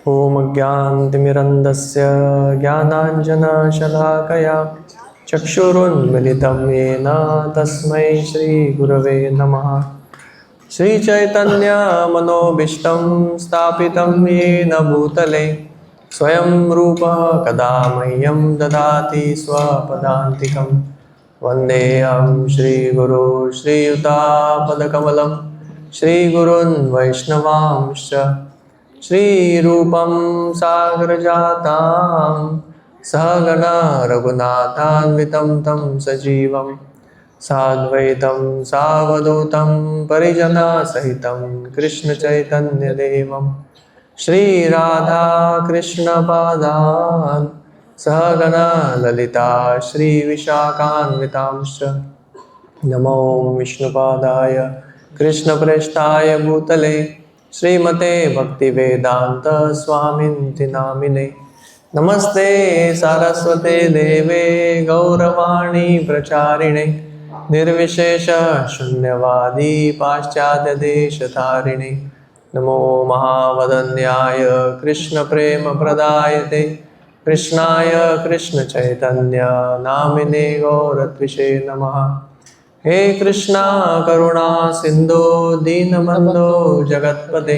ॐ अज्ञानतिमिरन्धस्य ज्ञानाञ्जनशलाकया चक्षुरुन्मिलितं येन तस्मै श्रीगुरवे नमः। श्रीचैतन्यमनोभीष्टं स्थापितं येन भूतले स्वयं रूपः कदा मह्यं ददाति स्वपदान्तिकं। वन्देऽहं श्रीगुरो श्रीयुतापदकमलं श्रीगुरून् वैष्णवांश्च श्रीरूपं सागरजातां सहगणा रघुनाथान्वितं तं सजीवं साद्वैतं सावधूतं परिजनसहितं कृष्णचैतन्यदेवं श्रीराधाकृष्णपादान् सहगणा ललिता श्रीविशाखान्वितांश्च। नमो विष्णुपादाय कृष्णप्रेष्ठाय भूतले श्रीमते भक्तिवेदांत स्वामिन्ति नामिने। नमस्ते सारस्वते देवे गौरवाणी प्रचारिणे निर्विशेष शून्यवादी पाश्चात्य देशतारिणे। नमो महावदन्याय कृष्ण प्रेम प्रदायते कृष्णाय कृष्ण चैतन्य नामिने गौरत्विषे नमः। हे कृष्णा करुणा सिंधु दीनबंधो जगत्पते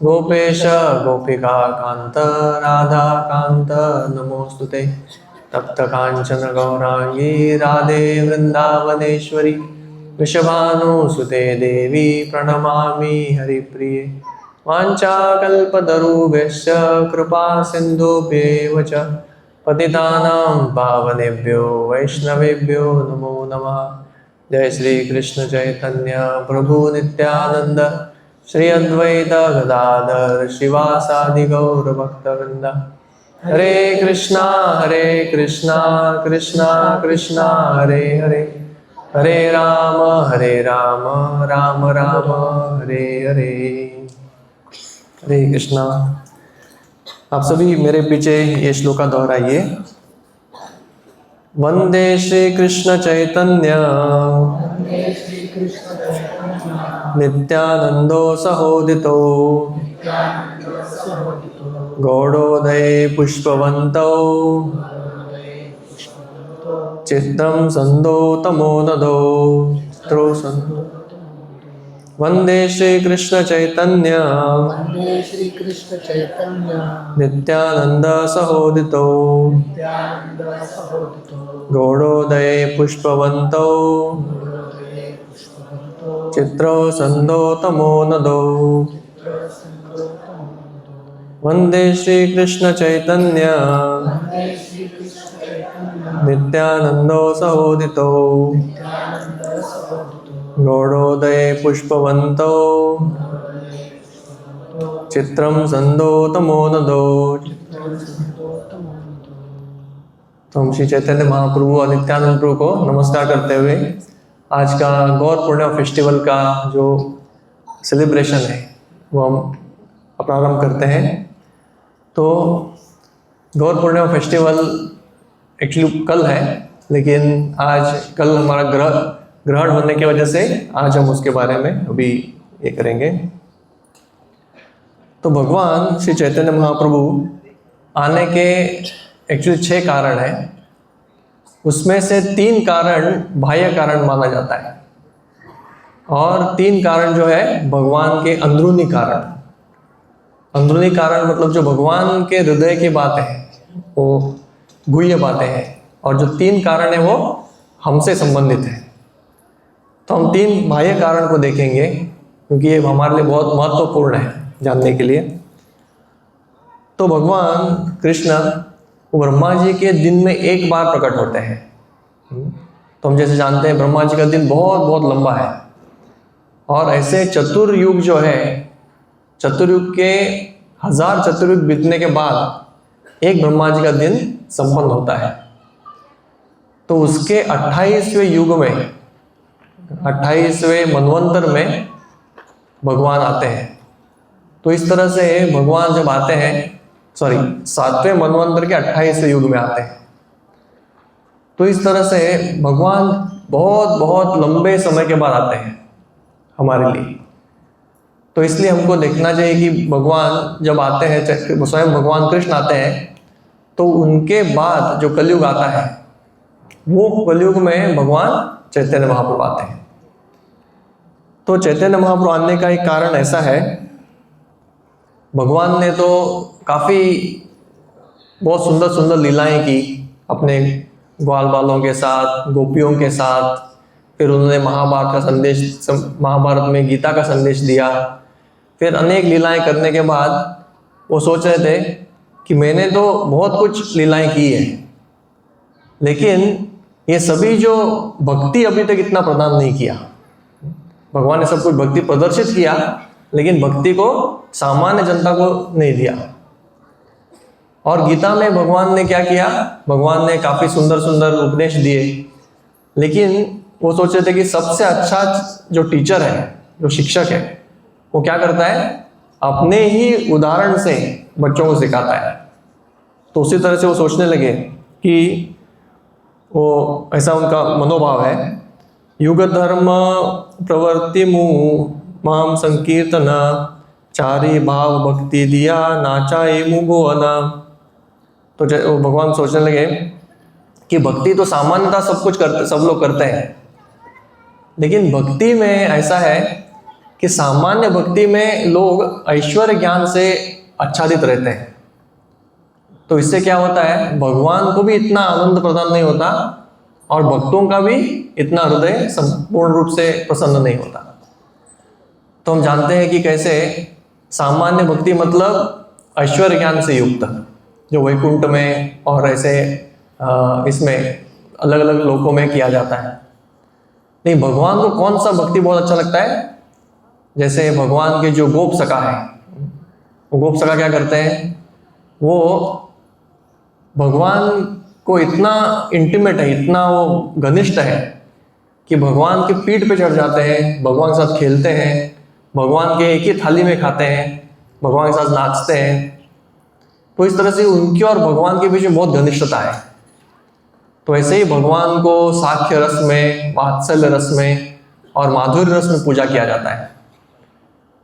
गोपेश गोपिका कांत राधा कांत नमोस्तुते। तप्त कांचन गौरांगी राधे वृंदावनेश्वरी वृषभानुसुते देवी प्रणमामि हरिप्रिये। वाञ्छाकल्पतरुभ्यश्च कृपा सिन्धुभ्येव च पतितानां पावनेभ्यो वैष्णवेभ्यो नमो नमः। जय श्री कृष्ण चैतन्य प्रभु नित्यानंद श्री अद्वैत गदाधर शिवासादि गौर भक्तवृंद। हरे कृष्णा कृष्णा कृष्णा हरे हरे हरे राम राम राम हरे हरे। हरे कृष्णा। आप सभी मेरे पीछे ये श्लोका दोहराइए। वंदे श्री कृष्ण चैतन्य नित्यानंदो सहोदितो गौड़ोदये पुष्पवन्तौ चित्तं सन्दोतमोनदो वंदे श्री कृष्ण चैतन्य नित्यानंद सहोदितो गौड़ोदये पुष्पवन्तौ चित्रो सन्दोतमोनदो। वंदे श्री कृष्ण चैतन्य नित्यानंदो सहोदितो गौड़ोदये पुष्पवन्तौ चित्रं सन्दोतमोनदो। तो हम श्री चैतन्य महाप्रभु और नित्यानंद प्रभु को नमस्कार करते हुए आज का गौर पूर्णिमा फेस्टिवल का जो सेलिब्रेशन है वो हम प्रारंभ करते हैं। तो गौर पूर्णिमा फेस्टिवल एक्चुअली कल है, लेकिन आज कल हमारा ग्रहण होने की वजह से आज हम उसके बारे में अभी ये करेंगे। तो भगवान श्री चैतन्य महाप्रभु आने के एक्चुअली 6 कारण हैं। उसमें से 3 कारण बाह्य कारण माना जाता है और 3 कारण जो है भगवान के अंदरूनी कारण। अंदरूनी कारण मतलब जो भगवान के हृदय की बातें हैं, वो गुह्य बातें हैं, और जो 3 कारण है वो हमसे संबंधित है। तो हम 3 बाह्य कारण को देखेंगे क्योंकि ये हमारे लिए बहुत महत्वपूर्ण है जानने के लिए। तो भगवान कृष्ण वो ब्रह्मा जी के दिन में एक बार प्रकट होते हैं। तो हम जैसे जानते हैं ब्रह्मा जी का दिन बहुत बहुत लंबा है, और ऐसे चतुर्युग जो है, चतुर्युग के 1000 चतुर्युग बीतने के बाद एक ब्रह्मा जी का दिन संपन्न होता है। तो उसके 28वें युग में, 28वें मनवंतर में भगवान आते हैं। तो इस तरह से भगवान जब आते हैं, 7वें मनवंतर के 28वें युग में आते हैं। तो इस तरह से भगवान बहुत बहुत लंबे समय के बाद आते हैं हमारे लिए। तो इसलिए हमको देखना चाहिए कि भगवान जब आते हैं, स्वयं भगवान कृष्ण आते हैं, तो उनके बाद जो कलयुग आता है वो कलयुग में भगवान चैतन्य महाप्रभु आते हैं। तो चैतन्य महाप्रभु आने का एक कारण ऐसा है, भगवान ने तो काफ़ी बहुत सुंदर सुंदर लीलाएं की अपने ग्वाल बालों के साथ, गोपियों के साथ। फिर उन्होंने महाभारत का संदेश, महाभारत में गीता का संदेश दिया। फिर अनेक लीलाएं करने के बाद वो सोच रहे थे कि मैंने तो बहुत कुछ लीलाएं की है, लेकिन ये सभी जो भक्ति अभी तक इतना प्रदान नहीं किया। भगवान ने सब कुछ भक्ति प्रदर्शित किया, लेकिन भक्ति को सामान्य जनता को नहीं दिया। और गीता में भगवान ने क्या किया, भगवान ने काफ़ी सुंदर सुंदर उपदेश दिए, लेकिन वो सोच रहे थे कि सबसे अच्छा जो टीचर है, जो शिक्षक है, वो क्या करता है, अपने ही उदाहरण से बच्चों को सिखाता है। तो उसी तरह से वो सोचने लगे कि वो ऐसा उनका मनोभाव है, युग धर्म प्रवृत्ति मुँह माम संकीर्तन चारी भाव भक्ति दिया नाचाए मुगोना। तो भगवान सोचने लगे कि भक्ति तो सामान्यतः सब कुछ करते, सब लोग करते हैं, लेकिन भक्ति में ऐसा है कि सामान्य भक्ति में लोग ऐश्वर्य ज्ञान से आच्छादित रहते हैं। तो इससे क्या होता है, भगवान को भी इतना आनंद प्रदान नहीं होता और भक्तों का भी इतना हृदय संपूर्ण रूप से प्रसन्न नहीं होता। तो हम जानते हैं कि कैसे सामान्य भक्ति मतलब ऐश्वर्य ज्ञान से युक्त, जो वैकुंठ में और ऐसे इसमें अलग अलग लोकों में किया जाता है। नहीं, भगवान को कौन सा भक्ति बहुत अच्छा लगता है, जैसे भगवान के जो गोप सखा है, वो गोप सखा क्या करते हैं, वो भगवान को इतना इंटीमेट है, इतना वो घनिष्ठ है कि भगवान की पीठ पे चढ़ जाते हैं, भगवान के साथ खेलते हैं, भगवान के एक ही थाली में खाते हैं, भगवान के साथ नाचते हैं। तो इस तरह से उनकी और भगवान के बीच में बहुत घनिष्ठता है। तो ऐसे ही भगवान को साख्य रस में, वात्सल्य रस में और माधुर्य रस में पूजा किया जाता है।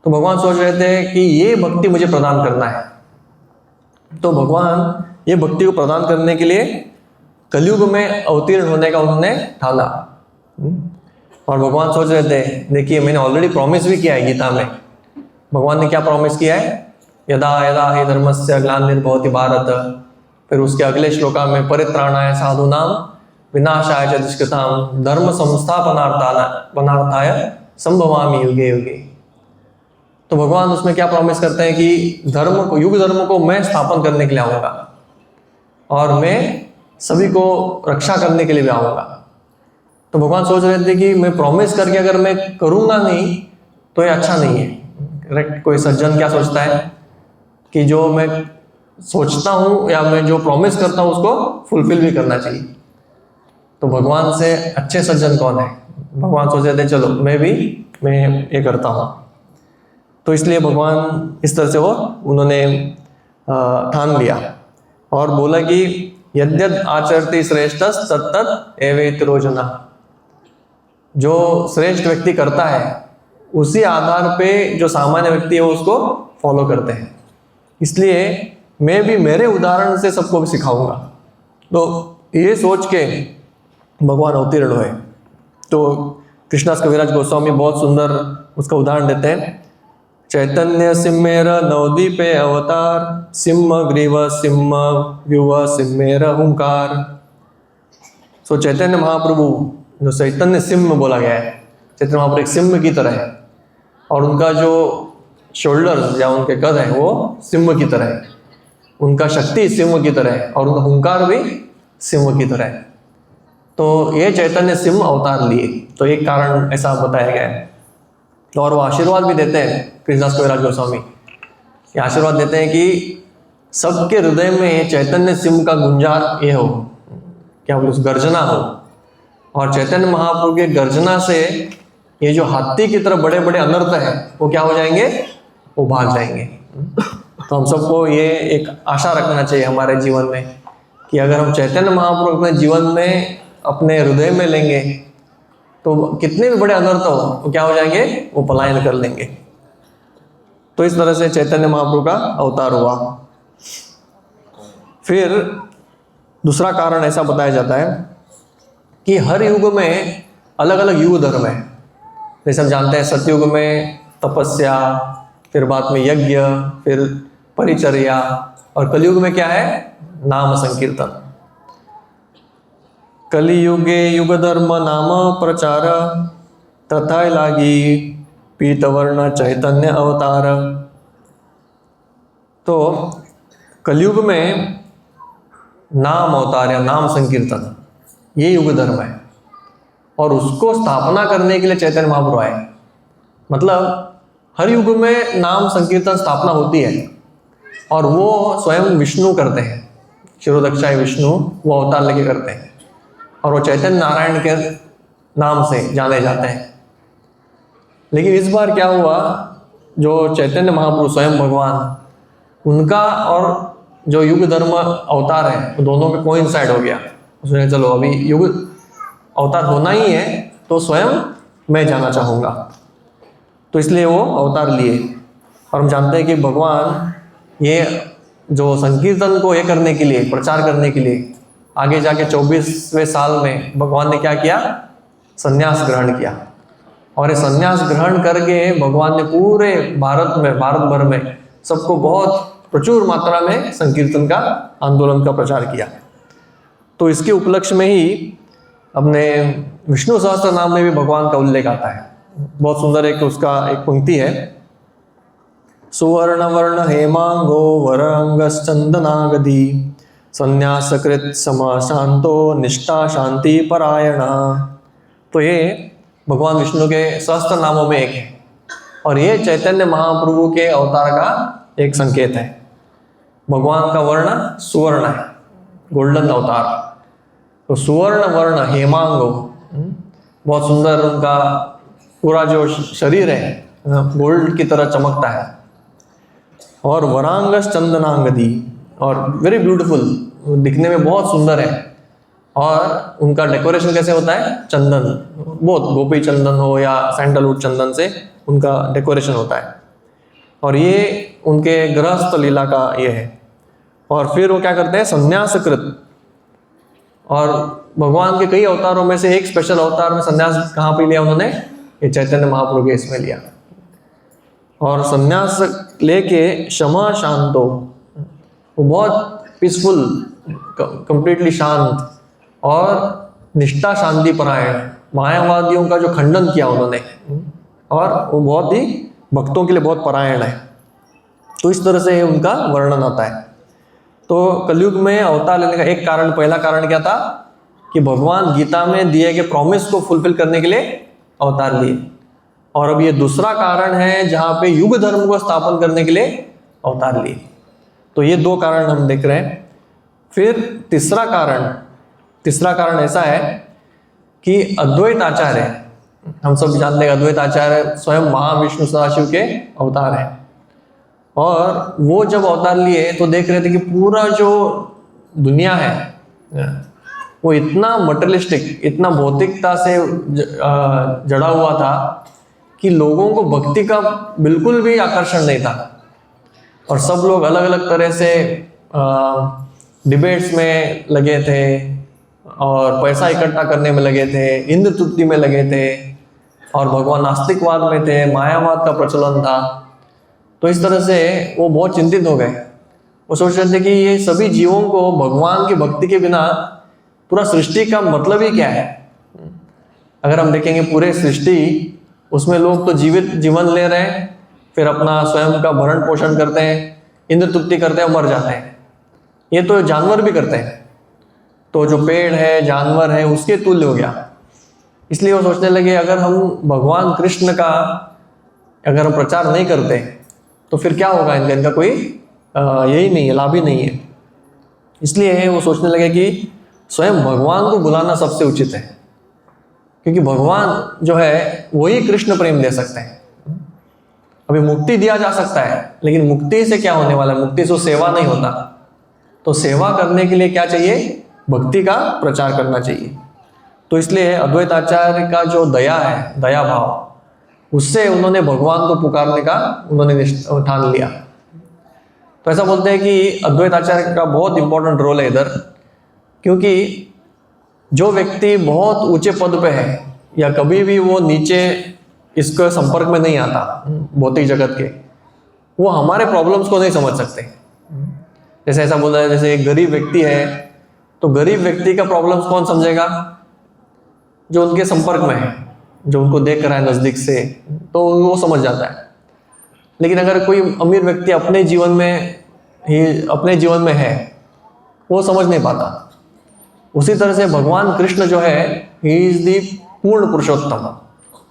तो भगवान सोच रहे थे कि ये भक्ति मुझे प्रदान करना है। तो भगवान ये भक्ति को प्रदान करने के लिए कलयुग में अवतीर्ण होने का उन्होंने ठाना। और भगवान सोच रहे थे, देखिए मैंने ऑलरेडी प्रॉमिस भी किया है गीता में। भगवान ने क्या प्रॉमिस किया है, यदा यदा हि धर्मस्य ग्लानिर्भवति भारत। फिर उसके अगले श्लोका में परित्राणाय साधूनां विनाशाय च दुष्कृतां धर्म संस्थापनार्थाय संभवामि युगे युगे। तो भगवान उसमें क्या प्रॉमिस करते हैं कि धर्म को, युग धर्म को मैं स्थापन करने के लिए आऊँगा और मैं सभी को रक्षा करने के लिए भी आऊँगा। तो भगवान सोच रहे थे कि मैं प्रॉमिस करके अगर मैं करूँगा नहीं तो ये अच्छा नहीं है। करेक्ट। कोई सज्जन क्या सोचता है कि जो मैं सोचता हूँ या मैं जो प्रॉमिस करता हूँ उसको फुलफिल भी करना चाहिए। तो भगवान से अच्छे सज्जन कौन है, भगवान सोच रहे थे चलो मैं ये करता हूँ। तो इसलिए भगवान इस तरह से उन्होंने ठान लिया और बोला कि यद्यद आचरति श्रेष्ठस तत्तत् एवेति रोजना। जो श्रेष्ठ व्यक्ति करता है उसी आधार पे जो सामान्य व्यक्ति है उसको फॉलो करते हैं। इसलिए मैं भी मेरे उदाहरण से सबको भी सिखाऊंगा। तो ये सोच के भगवान अवतीर्ण हुए। तो कृष्णदास कविराज गोस्वामी बहुत सुंदर उसका उदाहरण देते हैं। चैतन्य सिम्मेर नवद्वीपे अवतार सिंह ग्रीव सिंह व्युव सिम्मेर हुंकार। सो चैतन्य महाप्रभु जो चैतन्य सिंह बोला गया है, चैतन्य महाप्रभु एक सिंह की तरह है और उनका जो शोल्डर्स या उनके कद है वो सिंह की तरह है, उनका शक्ति सिंह की तरह है और उनका हुंकार भी सिंह की तरह है। तो ये चैतन्य सिंह अवतार लिए, तो एक कारण ऐसा बताया गया है। और वो आशीर्वाद भी देते हैं, कृष्णदास कविराज गोस्वामी ये आशीर्वाद देते हैं कि सबके हृदय में चैतन्य सिंह का गुंजार ये हो, क्या बोले, गर्जना हो। और चैतन्य महाप्रभु के गर्जना से ये जो हाथी की तरह बड़े बड़े अनर्थ है वो क्या हो जाएंगे, वो भाग जाएंगे। तो हम सबको ये एक आशा रखना चाहिए हमारे जीवन में कि अगर हम चैतन्य महाप्रभु अपने जीवन में अपने हृदय में लेंगे तो कितने भी बड़े अनर्थ हो वो क्या हो जाएंगे, वो पलायन कर लेंगे। तो इस तरह से चैतन्य महाप्रभु का अवतार हुआ। फिर दूसरा कारण ऐसा बताया जाता है कि हर युग में अलग अलग युग धर्म है। जैसे हम जानते हैं सतयुग में तपस्या, फिर बाद में यज्ञ, फिर परिचर्या, और कलयुग में क्या है? नाम संकीर्तन। कलियुगे युग धर्म नाम प्रचार, तथा लागी पीतवर्ण चैतन्य अवतार। तो कलयुग में नाम अवतार या नाम संकीर्तन ये युग धर्म है, और उसको स्थापना करने के लिए चैतन्य महाप्रभु आए। मतलब हर युग में नाम संकीर्तन स्थापना होती है, और वो स्वयं विष्णु करते हैं, क्षीरोदक्षाय विष्णु वो अवतार लेके करते हैं, और वो चैतन्य नारायण के नाम से जाने जाते हैं। लेकिन इस बार क्या हुआ, जो चैतन्य महाप्रभु स्वयं भगवान, उनका और जो युग धर्म अवतार है वो दोनों में कोइंसाइड हो गया। उसने चलो अभी युग अवतार होना ही है तो स्वयं मैं जाना चाहूँगा, तो इसलिए वो अवतार लिए। और हम जानते हैं कि भगवान ये जो संकीर्तन को ये करने के लिए, प्रचार करने के लिए, आगे जाके 24वें साल में भगवान ने क्या किया? संन्यास ग्रहण किया। और ये संन्यास ग्रहण करके भगवान ने पूरे भारत भर में सबको बहुत प्रचुर मात्रा में संकीर्तन का आंदोलन का प्रचार किया। तो इसके उपलक्ष्य में ही अपने विष्णु सहस्त्र नाम में भी भगवान का उल्लेख आता है। बहुत सुंदर उसका एक पंक्ति है, सुवर्ण वर्ण हेमांगो वरंगश्चंदनागदी संन्यासकृत समा शांतो निष्ठा शांति परायणा। तो ये भगवान विष्णु के सहस्त्र नामों में एक है, और ये चैतन्य महाप्रभु के अवतार का एक संकेत है। भगवान का वर्ण सुवर्ण है, गोल्डन अवतार। तो सुवर्ण वर्ण हेमांगो, बहुत सुंदर उनका पूरा जो शरीर है गोल्ड की तरह चमकता है। और वरांगस चंदनांगदी, और वेरी ब्यूटीफुल, दिखने में बहुत सुंदर है। और उनका डेकोरेशन कैसे होता है? चंदन, बहुत गोपी चंदन हो या सैंडलवुड चंदन से उनका डेकोरेशन होता है। और ये उनके गृहस्थ लीला का ये है। और फिर वो क्या करते हैं? संन्यासकृत। और भगवान के कई अवतारों में से एक स्पेशल अवतार में संन्यास कहाँ पे लिया उन्होंने? ये चैतन्य महाप्रभु के इसमें लिया। और संन्यास लेके क्षमा शांतो, वो बहुत पीसफुल, कंप्लीटली शांत, और निष्ठा शांति परायण, मायावादियों का जो खंडन किया उन्होंने, और वो बहुत ही भक्तों के लिए बहुत परायण है। तो इस तरह से उनका वर्णन आता है। तो कलयुग में अवतार लेने का एक कारण, पहला कारण क्या था कि भगवान गीता में दिए गए प्रॉमिस को फुलफिल करने के लिए अवतार लिए। और अब ये दूसरा कारण है जहाँ पे युग धर्म को स्थापन करने के लिए अवतार लिए। तो ये दो कारण हम देख रहे हैं। फिर तीसरा कारण ऐसा है कि अद्वैत आचार्य, हम सब जानते हैं अद्वैत आचार्य स्वयं महाविष्णु सदाशिव के अवतार हैं। और वो जब अवतार लिए तो देख रहे थे कि पूरा जो दुनिया है वो इतना मटेरियलिस्टिक, इतना भौतिकता से जड़ा हुआ था कि लोगों को भक्ति का बिल्कुल भी आकर्षण नहीं था। और सब लोग अलग अलग तरह से डिबेट्स में लगे थे, और पैसा इकट्ठा करने में लगे थे, इंद्र तृप्ति में लगे थे, और भगवान नास्तिकवाद में थे, मायावाद का प्रचलन था। तो इस तरह से वो बहुत चिंतित हो गए। वो सोच रहे थे कि ये सभी जीवों को भगवान की भक्ति के बिना पूरा सृष्टि का मतलब ही क्या है। अगर हम देखेंगे पूरे सृष्टि, उसमें लोग तो जीवन ले रहे हैं, फिर अपना स्वयं का भरण पोषण करते हैं, इंद्र तृप्ति करते हैं, मर जाते हैं। ये तो जानवर भी करते हैं। तो जो पेड़ है, जानवर है, उसके तुल्य हो गया। इसलिए वो सोचने लगे अगर हम भगवान कृष्ण का अगर हम प्रचार नहीं करते तो फिर क्या होगा, इनका कोई यही नहीं है, लाभ ही नहीं है। इसलिए वो सोचने लगे कि स्वयं भगवान को बुलाना सबसे उचित है, क्योंकि भगवान जो है वही कृष्ण प्रेम दे सकते हैं। अभी मुक्ति दिया जा सकता है, लेकिन मुक्ति से क्या होने वाला है? मुक्ति से सेवा नहीं होता। तो सेवा करने के लिए क्या चाहिए? भक्ति का प्रचार करना चाहिए। तो इसलिए अद्वैत आचार्य का जो दया है, दया भाव, उससे उन्होंने भगवान को पुकारने का उन्होंने ठान लिया। तो ऐसा बोलते हैं कि अद्वैत आचार्य का बहुत इंपॉर्टेंट रोल है इधर, क्योंकि जो व्यक्ति बहुत ऊंचे पद पे है या कभी भी वो नीचे इसके संपर्क में नहीं आता भौतिक जगत के, वो हमारे प्रॉब्लम्स को नहीं समझ सकते। जैसे ऐसा बोल रहा है, जैसे एक गरीब व्यक्ति है तो गरीब व्यक्ति का प्रॉब्लम्स कौन समझेगा? जो उनके संपर्क में है, जो उनको देख रहा है नजदीक से, तो वो समझ जाता है। लेकिन अगर कोई अमीर व्यक्ति अपने जीवन में है, वो समझ नहीं पाता। उसी तरह से भगवान कृष्ण जो है, ही इज दी पूर्ण पुरुषोत्तम,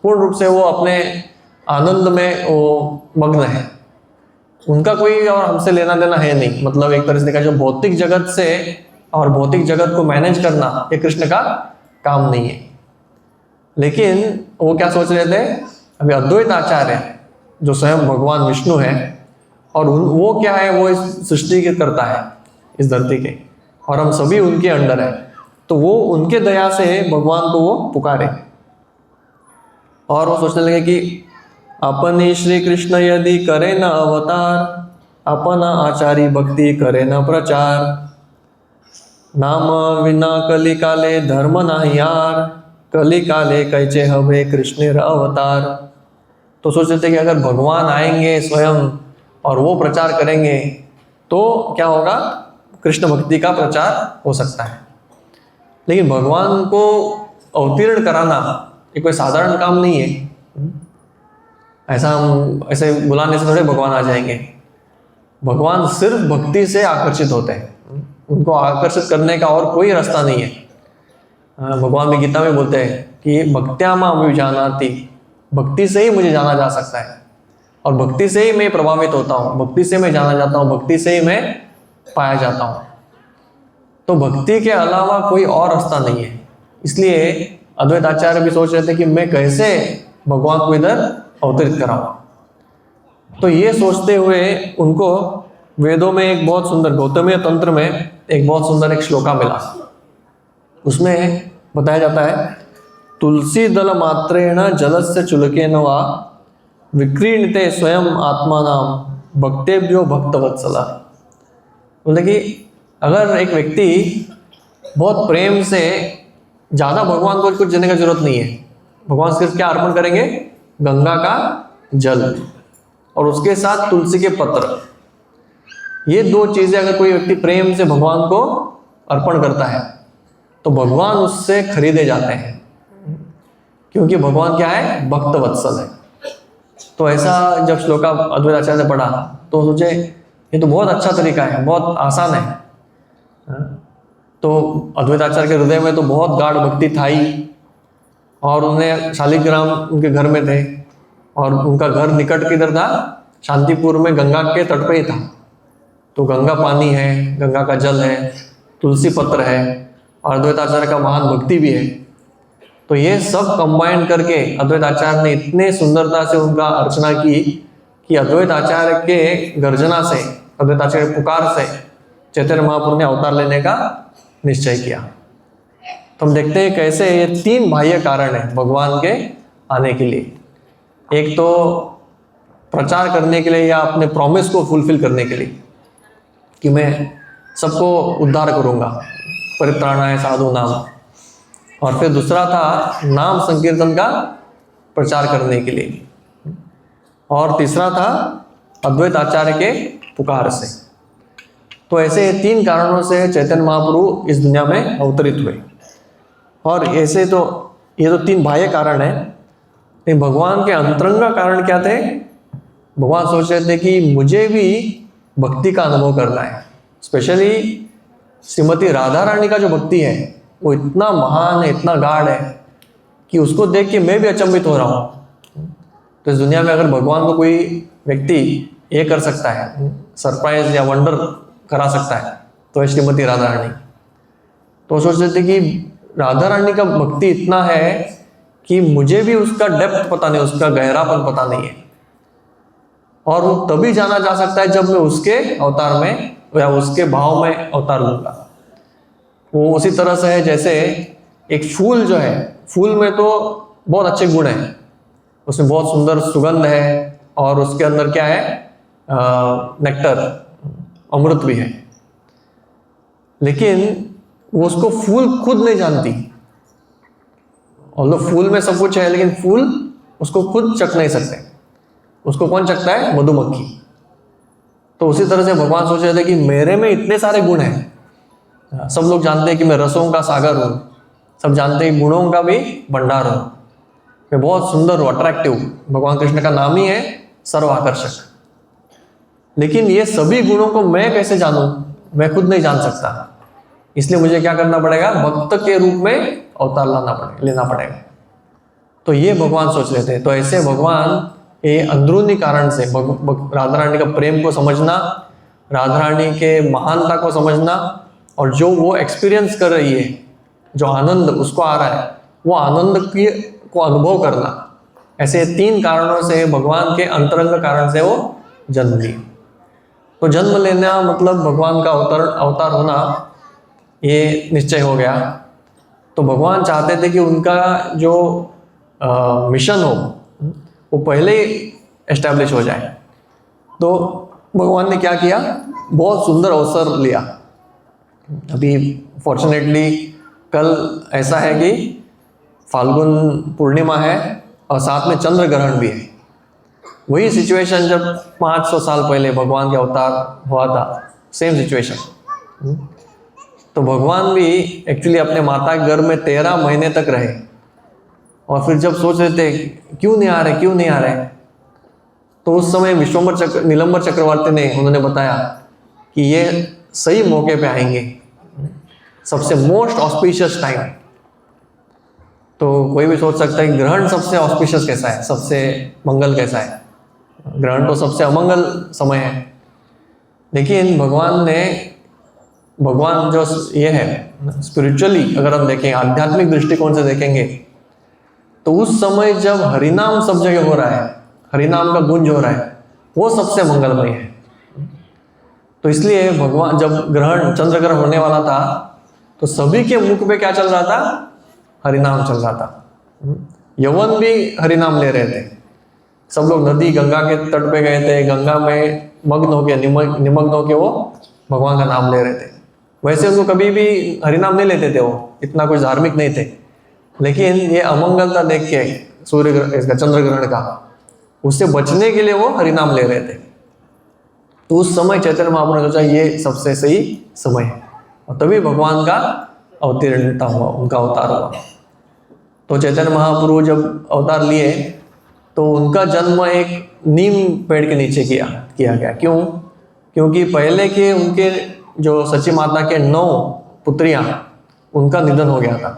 पूर्ण रूप से वो अपने आनंद में वो मग्न है। उनका कोई और हमसे लेना देना है नहीं। मतलब एक तरह से देखा, जो भौतिक जगत से और भौतिक जगत को मैनेज करना, ये कृष्ण का काम नहीं है। लेकिन वो क्या सोच रहे थे, अभी अद्वैत आचार्य जो स्वयं भगवान विष्णु है, और वो क्या है, वो इस सृष्टि के करता है, इस धरती के, और हम सभी उनके अंडर है। तो वो उनके दया से भगवान को वो पुकारे, और वो सोचने लगे कि अपन ही श्री कृष्ण यदि करे न अवतार, अपन आचारी भक्ति करे न प्रचार, नाम विना कली काले धर्म नाही यार, कली काले कैचे हवे कृष्ण अवतार। तो सोचते थे कि अगर भगवान आएंगे स्वयं और वो प्रचार करेंगे तो क्या होगा, कृष्ण भक्ति का प्रचार हो सकता है। लेकिन भगवान को अवतीर्ण कराना ये कोई साधारण काम नहीं है। ऐसे बुलाने से थोड़े भगवान आ जाएंगे। भगवान सिर्फ भक्ति से आकर्षित होते हैं, उनको आकर्षित करने का और कोई रास्ता नहीं है। भगवान भी गीता में बोलते हैं कि भक्त्या मां विजानाति, भक्ति से ही मुझे जाना जा सकता है, और भक्ति से ही मैं प्रभावित होता हूँ, भक्ति से मैं जाना जाता हूँ, भक्ति से ही मैं पाया जाता हूँ। तो भक्ति के अलावा कोई और रास्ता नहीं है। इसलिए अद्वैत आचार्य भी सोच रहे थे कि मैं कैसे भगवान को इधर अवतरित कराऊं। तो ये सोचते हुए उनको वेदों में एक बहुत सुंदर, गौतमीय तंत्र में एक बहुत सुंदर एक श्लोका मिला। उसमें बताया जाता है, तुलसी दल मात्रेण जलस्य चुलकेन वा विक्रीणते स्वयं आत्मानाम भक्तेभ्यो भक्तवत्सला। बोले कि अगर एक व्यक्ति बहुत प्रेम से, ज़्यादा भगवान को कुछ देने का जरूरत नहीं है, भगवान सिर्फ क्या अर्पण करेंगे, गंगा का जल और उसके साथ तुलसी के पत्र, ये दो चीज़ें अगर कोई व्यक्ति प्रेम से भगवान को अर्पण करता है तो भगवान उससे खरीदे जाते हैं, क्योंकि भगवान क्या है, भक्त वत्सल है। तो ऐसा जब श्लोका अद्वैत आचार्य ने पढ़ा तो सोचे ये तो बहुत अच्छा तरीका है, बहुत आसान है। तो अद्वैत आचार्य के हृदय में तो बहुत गाढ़ भक्ति था ही, और उन्हें शालिग्राम उनके घर में थे, और उनका घर निकट किधर था, शांतिपुर में गंगा के तट पे ही था। तो गंगा पानी है, गंगा का जल है, तुलसी पत्र है, और अद्वैत आचार्य का महान भक्ति भी है। तो ये सब कंबाइन करके अद्वैत आचार्य ने इतने सुंदरता से उनका अर्चना की कि अद्वैत आचार्य के गर्जना से, अद्वैत आचार्य के पुकार से चैतन्य महाप्रभु ने अवतार लेने का निश्चय किया। तो हम देखते हैं कैसे ये तीन बाह्य कारण है भगवान के आने के लिए। एक तो प्रचार करने के लिए या अपने प्रॉमिस को फुलफिल करने के लिए कि मैं सबको उद्धार करूंगा, परित्राणाय साधु नाम। और फिर दूसरा था नाम संकीर्तन का प्रचार करने के लिए, और तीसरा था अद्वैत आचार्य के पुकार से। तो ऐसे तीन कारणों से चैतन्य महाप्रभु इस दुनिया में अवतरित हुए। और ऐसे तो ये तो तीन बाह्य कारण है, लेकिन भगवान के अंतरंग कारण क्या थे? भगवान सोच रहे थे कि मुझे भी भक्ति का अनुभव करना है। स्पेशली श्रीमती राधा रानी का जो भक्ति है वो इतना महान है, इतना गाढ़ है कि उसको देख के मैं भी अचंभित हो रहा हूँ। तो इस दुनिया में अगर भगवान को कोई व्यक्ति ये कर सकता है, सरप्राइज या वंडर करा सकता है, तो है श्रीमती राधा रानी। तो सोच रहे थे कि राधा रानी का भक्ति इतना है कि मुझे भी उसका डेप्थ पता नहीं, उसका गहरापन पता नहीं है, और वो तभी जाना जा सकता है जब मैं उसके अवतार में या उसके भाव में अवतार लूंगा। वो उसी तरह से है जैसे एक फूल जो है, फूल में तो बहुत अच्छे गुण हैं, उसमें बहुत सुंदर सुगंध है और उसके अंदर क्या है, नेक्टर, अमृत भी है। लेकिन वो उसको फूल खुद नहीं जानती। और फूल में सब कुछ है लेकिन फूल उसको खुद चख नहीं सकते। उसको कौन चखता है? मधुमक्खी। तो उसी तरह से भगवान सोच रहे थे कि मेरे में इतने सारे गुण हैं। सब लोग जानते हैं कि मैं रसों का सागर हूँ, सब जानते हैं गुणों का भी भंडार हूँ, मैं बहुत सुंदर हूँ, अट्रैक्टिव। भगवान कृष्ण का नाम ही है सर्वाकर्षक। लेकिन ये सभी गुणों को मैं कैसे जानूं? मैं खुद नहीं जान सकता। इसलिए मुझे क्या करना पड़ेगा? भक्त के रूप में अवतार लेना पड़ेगा। तो ये भगवान सोच रहे थे। तो ऐसे भगवान ये अंदरूनी कारण से राधा रानी का प्रेम को समझना, राधा रानी के महानता को समझना, और जो वो एक्सपीरियंस कर रही है, जो आनंद उसको आ रहा है, वो आनंद को अनुभव करना, ऐसे 3 कारणों से, भगवान के अंतरंग कारण से वो जन्म ली। तो जन्म लेना मतलब भगवान का अवतार होना ये निश्चय हो गया। तो भगवान चाहते थे कि उनका जो मिशन हो वो पहले ही एस्टैब्लिश हो जाए। तो भगवान ने क्या किया? बहुत सुंदर अवसर लिया। अभी फॉर्चुनेटली कल ऐसा है कि फाल्गुन पूर्णिमा है और साथ में चंद्र ग्रहण भी है। वही सिचुएशन जब 500 साल पहले भगवान के अवतार हुआ था, सेम सिचुएशन। तो भगवान भी एक्चुअली अपने माता के गर्भ में 13 महीने तक रहे, और फिर जब सोच रहे थे क्यों नहीं आ रहे, तो उस समय नीलंबर चक्रवर्ती ने उन्होंने बताया कि ये सही मौके पे आएंगे, सबसे मोस्ट ऑस्पिशियस टाइम। तो कोई भी सोच सकता है कि ग्रहण सबसे ऑस्पिशियस कैसा है, सबसे मंगल कैसा है? ग्रहण तो सबसे अमंगल समय है। लेकिन भगवान जो ये है स्पिरिचुअली, अगर हम देखें, आध्यात्मिक दृष्टिकोण से देखेंगे, तो उस समय जब हरिनाम सब जगह हो रहा है, हरिनाम का गुंज हो रहा है, वो सबसे मंगलमय है। तो इसलिए भगवान जब चंद्र ग्रहण होने वाला था, तो सभी के मुख पे क्या चल रहा था? हरिनाम चल रहा था। यवन भी हरिनाम ले रहे थे। सब लोग नदी गंगा के तट पे गए थे, गंगा में निमग्न होके वो भगवान का नाम ले रहे थे। वैसे उनको कभी भी हरिनाम नहीं लेते थे, वो इतना कुछ धार्मिक नहीं थे। लेकिन ये अमंगलता देख के इसका चंद्र ग्रहण का, उससे बचने के लिए वो हरिनाम ले रहे थे। तो उस समय चैतन्य महाप्रभु ने सोचा ये सबसे सही समय है, और तभी भगवान का अवतीर्णता हुआ, उनका अवतार हुआ। तो चैतन्य महाप्रभु जब अवतार लिए तो उनका जन्म एक नीम पेड़ के नीचे किया गया। क्यों? क्योंकि पहले के उनके जो सची माता के 9 पुत्रियां, उनका निधन हो गया था।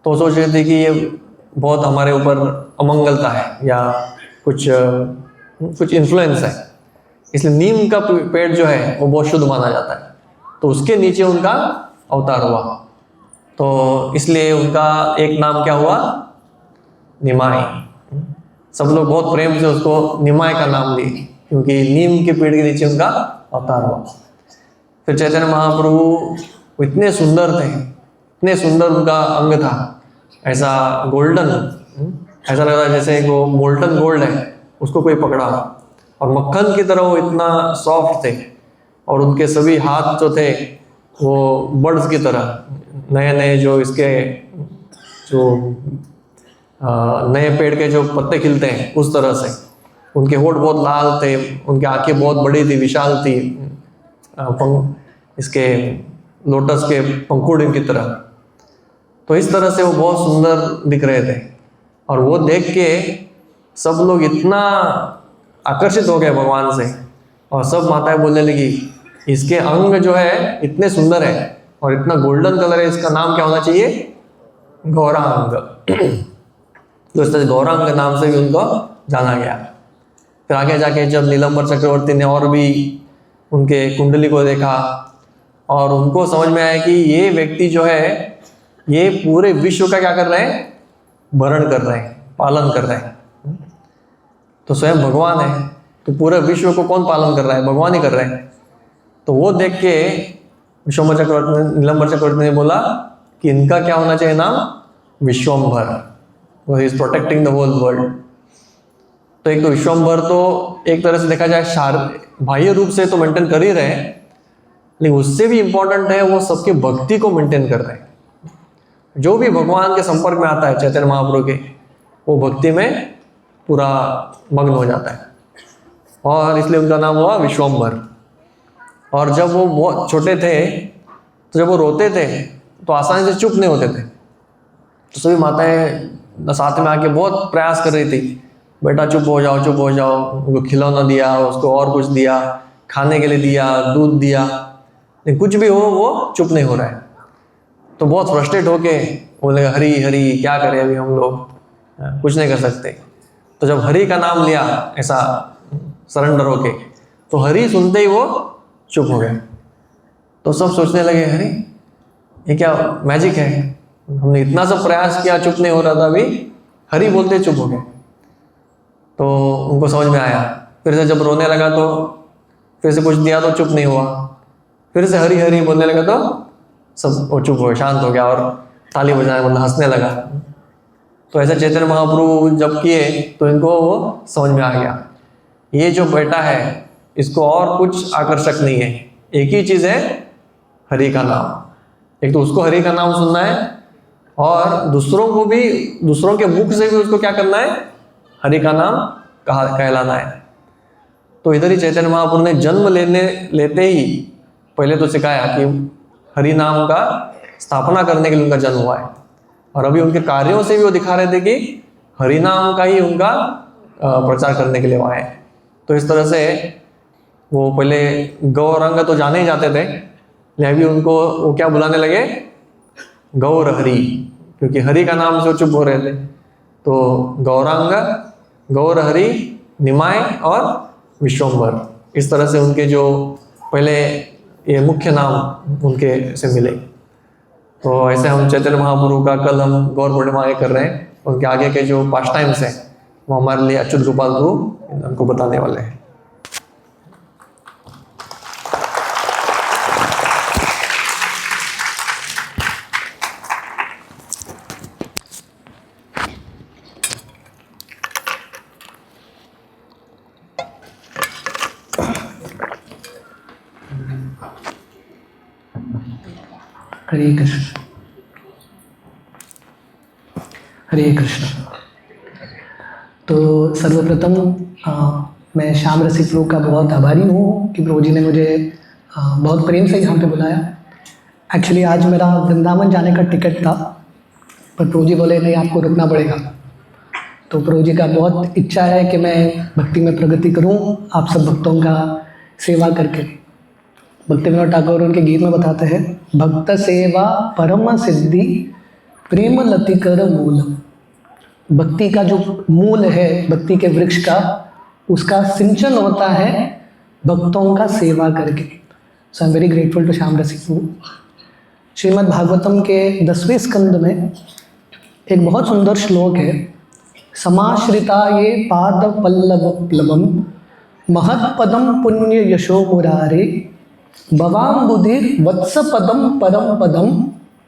तो सोच रहे थे कि ये बहुत हमारे ऊपर अमंगलता है या कुछ इन्फ्लुएंस है, इसलिए नीम का पेड़ जो है वो बहुत शुद्ध माना जाता है। तो उसके नीचे उनका अवतार हुआ। तो इसलिए उनका एक नाम क्या हुआ? निमाई। सब लोग बहुत प्रेम से उसको निमाई का नाम लिए, क्योंकि नीम के पेड़ के नीचे उनका अवतार हुआ। फिर चैतन्य महाप्रभु इतने सुंदर थे, इतने सुंदर उनका अंग था, ऐसा गोल्डन, ऐसा लग रहा है जैसे वो मोल्टन गोल्ड है, उसको कोई पकड़ा, और मक्खन की तरह वो इतना सॉफ्ट थे। और उनके सभी हाथ जो थे वो बर्ड्स की तरह, नए जो इसके जो नए पेड़ के जो पत्ते खिलते हैं उस तरह से। उनके होठ बहुत लाल थे, उनकी आंखें बहुत बड़ी थी, विशाल थी, इसके लोटस के पंखुड़ी की तरह। तो इस तरह से वो बहुत सुंदर दिख रहे थे। और वो देख के सब लोग इतना आकर्षित हो गए भगवान से, और सब माताएं बोलने लगी इसके अंग जो है इतने सुंदर है और इतना गोल्डन कलर है, इसका नाम क्या होना चाहिए? गौरांग। तो इस तरह गौरांग के नाम से भी उनको जाना गया। फिर आगे जाके जब नीलंबर चक्रवर्ती ने और भी उनके कुंडली को देखा, और उनको समझ में आया कि ये व्यक्ति जो है ये पूरे विश्व का क्या कर रहे हैं? भरण कर रहे हैं, पालन कर रहे हैं। तो स्वयं भगवान है, तो पूरे विश्व को कौन पालन कर रहा है? भगवान ही कर रहे हैं। तो वो देख के नीलंबर चक्रवर्ती ने बोला कि इनका क्या होना चाहिए नाम? विश्वम्भर। वो is protecting the whole world. तो एक तो विश्वम्भर तो एक तरह से देखा जाए बाह्य रूप से तो मेंटेन कर ही रहे हैं, लेकिन उससे भी इम्पोर्टेंट है वो सबके भक्ति को मेंटेन कर रहे हैं। जो भी भगवान के संपर्क में आता है चैतन्य महाप्रभु के, वो भक्ति में पूरा मग्न हो जाता है, और इसलिए उनका नाम हुआ विश्वम्भर। और जब वो बहुत छोटे थे तो जब वो रोते थे तो आसानी से चुप नहीं होते थे, तो सभी माताएं साथ में आके बहुत प्रयास कर रही थी, बेटा चुप हो जाओ चुप हो जाओ। उनको खिलौना दिया, उसको और कुछ दिया, खाने के लिए दिया, दूध दिया, लेकिन कुछ भी हो वो चुप नहीं हो रहा है। तो बहुत फ्रस्ट्रेट होके बोले हरी हरी क्या करें अभी हम लोग, कुछ नहीं कर सकते। तो जब हरि का नाम लिया ऐसा सरेंडर होके, तो हरि सुनते ही वो चुप हो गए। तो सब सोचने लगे अरे ये क्या मैजिक है, हमने इतना सब प्रयास किया चुप नहीं हो रहा था, अभी हरि बोलते चुप हो गए। तो उनको समझ में आया, फिर से जब रोने लगा तो फिर से कुछ दिया तो चुप नहीं हुआ, फिर से हरी हरी बोलने लगा तो सब वो चुप हो, शांत हो गया और ताली बजाने मतलब हंसने लगा। तो ऐसे चैतन्य महाप्रभु जब किए तो इनको वो समझ में आ गया, ये जो बेटा है इसको और कुछ आकर्षक नहीं है, एक ही चीज़ है हरि का नाम। एक तो उसको हरि का नाम सुनना है, और दूसरों को भी, दूसरों के मुख से भी उसको क्या करना है, हरि का नाम कहलाना है। तो इधर ही चैतन्य महाप्रभु ने जन्म लेते ही पहले तो सिखाया कि हरि नाम का स्थापना करने के लिए उनका जन्म हुआ है, और अभी उनके कार्यों से भी वो दिखा रहे थे कि हरि नाम का ही उनका प्रचार करने के लिए हुआ है। तो इस तरह से वो पहले गौरंग तो जाने ही जाते थे, लेकिन अभी उनको वो क्या बुलाने लगे, गौर हरि, क्योंकि हरि का नाम से वो चुप हो रहे थे। तो गौरांग, गौर हरि, निमाय और विश्वम्भर, इस तरह से उनके जो पहले ये मुख्य नाम उनके से मिले। तो ऐसे हम चैतन्य महाप्रभु का कल हम गौर पूर्णिमा कर रहे हैं, उनके आगे के जो पास्ट टाइम्स हैं वो हमारे लिए अच्युत गोपाल प्रभु हमको बताने वाले हैं। हरे कृष्ण, हरे कृष्ण। तो सर्वप्रथम मैं श्याम रसिक प्रभु का बहुत आभारी हूँ कि प्रभु जी ने मुझे बहुत प्रेम से यहाँ पे बुलाया। एक्चुअली आज मेरा वृंदावन जाने का टिकट था, पर प्रभु जी बोले नहीं आपको रुकना पड़ेगा। तो प्रभु जी का बहुत इच्छा है कि मैं भक्ति में प्रगति करूँ, आप सब भक्तों का सेवा करके। भक्ति विनोद ठाकुर उनके गीत में बताते हैं, भक्त सेवा परम सिद्धि प्रेम लतिकर मूलम। भक्ति का जो मूल है, भक्ति के वृक्ष का, उसका सिंचन होता है भक्तों का सेवा करके। So I am very grateful to Shyam Rasik Prabhu. Shrimad Bhagavatam के 10वें स्कंद में एक बहुत सुंदर श्लोक है, समाश्रिता ये पाद पल्लव प्लवम महत्पदम पुण्य यशो मुरारे भवाम्बुधिर वत्स पदम परम पदम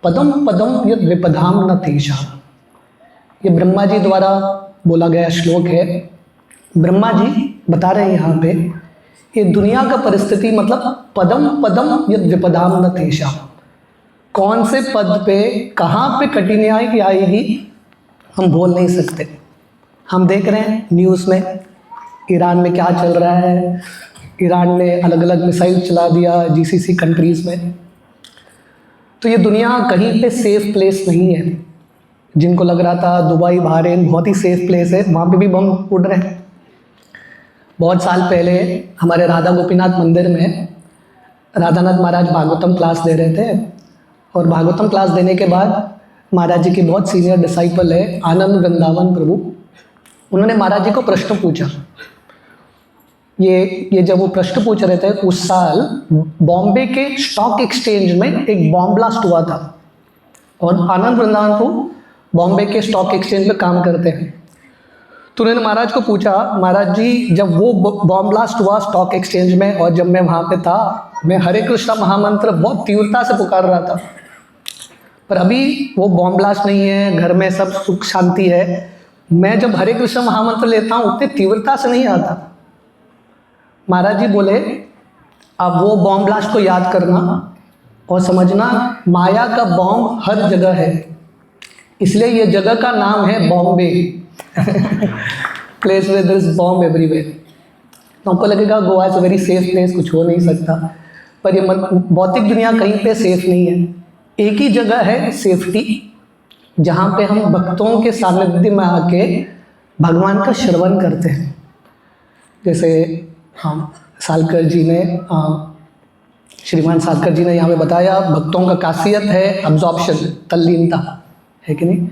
पदम पदम यद विपदाम न तेषा। ये ब्रह्मा जी द्वारा बोला गया श्लोक है। ब्रह्मा जी बता रहे हैं यहाँ पे, ये दुनिया का परिस्थिति मतलब पदम पदम यद विपदाम न तेषा, कौन से पद पे कहाँ पे कठिनाई आएगी हम बोल नहीं सकते। हम देख रहे हैं न्यूज़ में ईरान में क्या चल रहा है, ईरान ने अलग अलग मिसाइल चला दिया जीसीसी कंट्रीज़ में। तो ये दुनिया कहीं पे सेफ प्लेस नहीं है। जिनको लग रहा था दुबई बहरीन बहुत ही सेफ प्लेस है, वहाँ पे भी बम उड़ रहे हैं। बहुत साल पहले हमारे राधा गोपीनाथ मंदिर में राधानाथ महाराज भागवतम क्लास दे रहे थे, और भागवतम क्लास देने के बाद महाराज जी के बहुत सीनियर डिसाइपल है आनंद वृंदावन प्रभु, उन्होंने महाराज जी को प्रश्न पूछा। ये जब वो प्रश्न पूछ रहे थे, उस साल बॉम्बे के स्टॉक एक्सचेंज में एक बॉम्ब ब्लास्ट हुआ था, और आनंद वृंदावन प्रभु बॉम्बे के स्टॉक एक्सचेंज में काम करते हैं। तो उन्होंने महाराज को पूछा, महाराज जी जब वो बॉम्ब ब्लास्ट हुआ स्टॉक एक्सचेंज में, और जब मैं वहाँ पे था, मैं हरे कृष्णा महामंत्र बहुत तीव्रता से पुकार रहा था, पर अभी वो बॉम्ब ब्लास्ट नहीं है, घर में सब सुख शांति है, मैं जब हरे कृष्ण महामंत्र लेता हूँ उतनी तीव्रता से नहीं आता। महाराज जी बोले अब वो बॉम्ब ब्लास्ट को याद करना और समझना माया का बॉम्ब हर जगह है, इसलिए ये जगह का नाम है बॉम्बे। प्लेस में देयर इज बॉम्ब एवरीवेयर। तो आपको लगेगा Goa is very safe place, कुछ हो नहीं सकता, पर ये भौतिक दुनिया कहीं पे सेफ नहीं है। एक ही जगह है सेफ्टी, जहाँ पे हम भक्तों के सानिध्य में आके भगवान का श्रवण करते हैं। जैसे हम सालकर जी ने श्रीमान सालकर जी ने यहाँ पे बताया भक्तों का खासियत है अब्जॉर्प्शन, तल्लीनता, है कि नहीं।